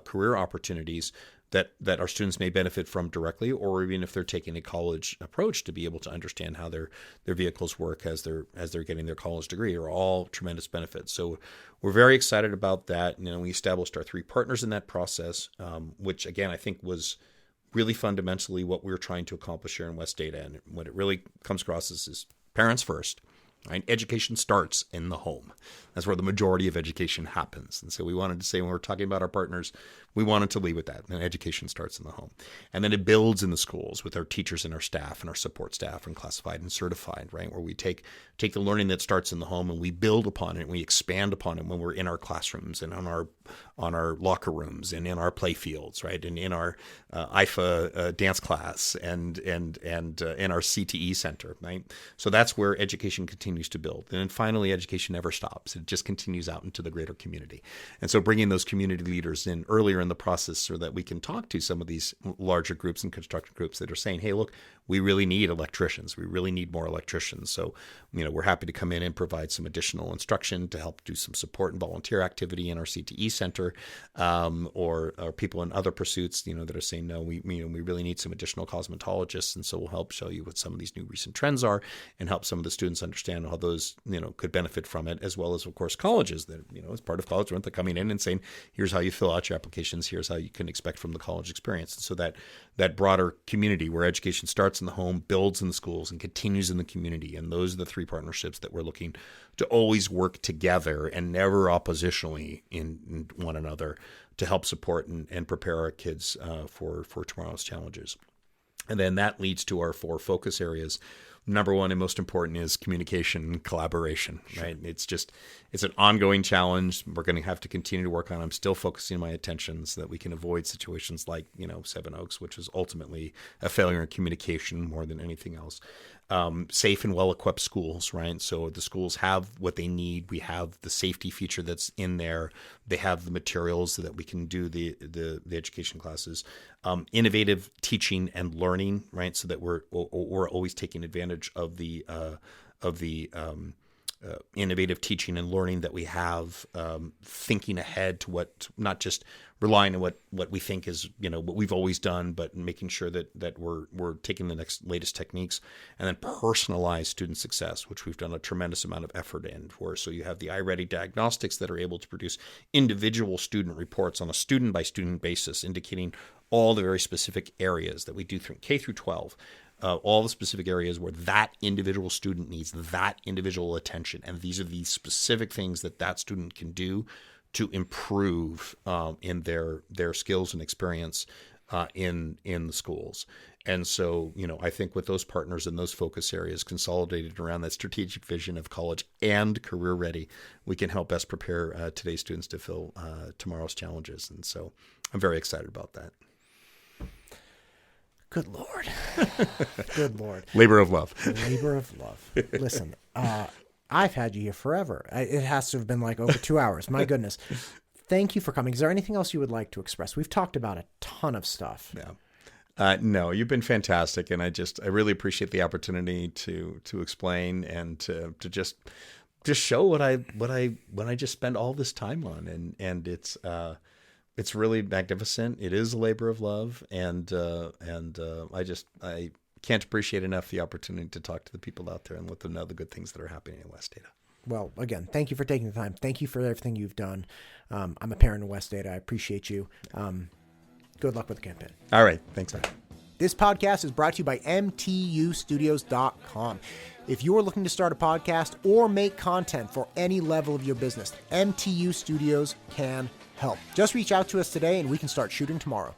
career opportunities that our students may benefit from directly, or even if they're taking a college approach, to be able to understand how their vehicles work as they're getting their college degree, are all tremendous benefits. So we're very excited about that. We established our 3 partners in that process, which again, I think was really fundamentally what we were trying to accomplish here in West Data. And what it really comes across is parents first, Right? Education starts in the home. That's where the majority of education happens. And so we wanted to say, when we're talking about our partners, we wanted to lead with that. And education starts in the home. And then it builds in the schools with our teachers and our staff and our support staff and classified and certified, right? Where we take the learning that starts in the home and we build upon it and we expand upon it when we're in our classrooms and on our locker rooms and in our play fields, right? And in our IFA dance class and in our CTE center, right? So that's where education continues to build. And then finally, education never stops. It just continues out into the greater community. And so bringing those community leaders in earlier in the process so that we can talk to some of these larger groups and construction groups that are saying, hey, look, we really need electricians. We really need more electricians. So, we're happy to come in and provide some additional instruction to help do some support and volunteer activity in our CTE center, or people in other pursuits, that are saying, no, we really need some additional cosmetologists. And so we'll help show you what some of these new recent trends are and help some of the students understand how those, could benefit from it, as well as, of course, colleges that, as part of college, they're coming in and saying, here's how you fill out your applications. Here's how you can expect from the college experience. And so that broader community where education starts in the home, builds in the schools, and continues in the community. And those are the three partnerships that we're looking to always work together and never oppositionally in one another to help support and prepare our kids for tomorrow's challenges. And then that leads to our 4 focus areas. Number one and most important is communication and collaboration, right? It's an ongoing challenge. We're going to have to continue to work on. I'm still focusing my attention so that we can avoid situations like, Seven Oaks, which was ultimately a failure in communication more than anything else. Safe and well-equipped schools, right? So the schools have what they need. We have the safety feature that's in there. They have the materials so that we can do the education classes. Innovative teaching and learning, right? So that we're always taking advantage of the innovative teaching and learning that we have, thinking ahead to what, not just relying on what we think is, what we've always done, but making sure that we're taking the latest techniques, and then personalized student success, which we've done a tremendous amount of effort in. So you have the iReady diagnostics that are able to produce individual student reports on a student by student basis, indicating all the very specific areas that we do through K through 12. All the specific areas where that individual student needs that individual attention. And these are the specific things that student can do to improve in their skills and experience in the schools. And so, I think with those partners and those focus areas consolidated around that strategic vision of college and career ready, we can help best prepare today's students to fill tomorrow's challenges. And so I'm very excited about that. Good Lord. Good Lord. Labor of love. Labor of love. Listen, I've had you here forever. It has to have been like over 2 hours. My goodness. Thank you for coming. Is there anything else you would like to express? We've talked about a ton of stuff. Yeah. No, you've been fantastic. And I really appreciate the opportunity to explain and to just show what I just spend all this time on. And it's really magnificent. It is a labor of love, and I can't appreciate enough the opportunity to talk to the people out there and let them know the good things that are happening in West Ada. Well, again, thank you for taking the time. Thank you for everything you've done. I'm a parent in West Ada. I appreciate you. Good luck with the campaign. All right. Thanks, man. This podcast is brought to you by mtustudios.com. If you are looking to start a podcast or make content for any level of your business, MTU Studios can help. Just reach out to us today and we can start shooting tomorrow.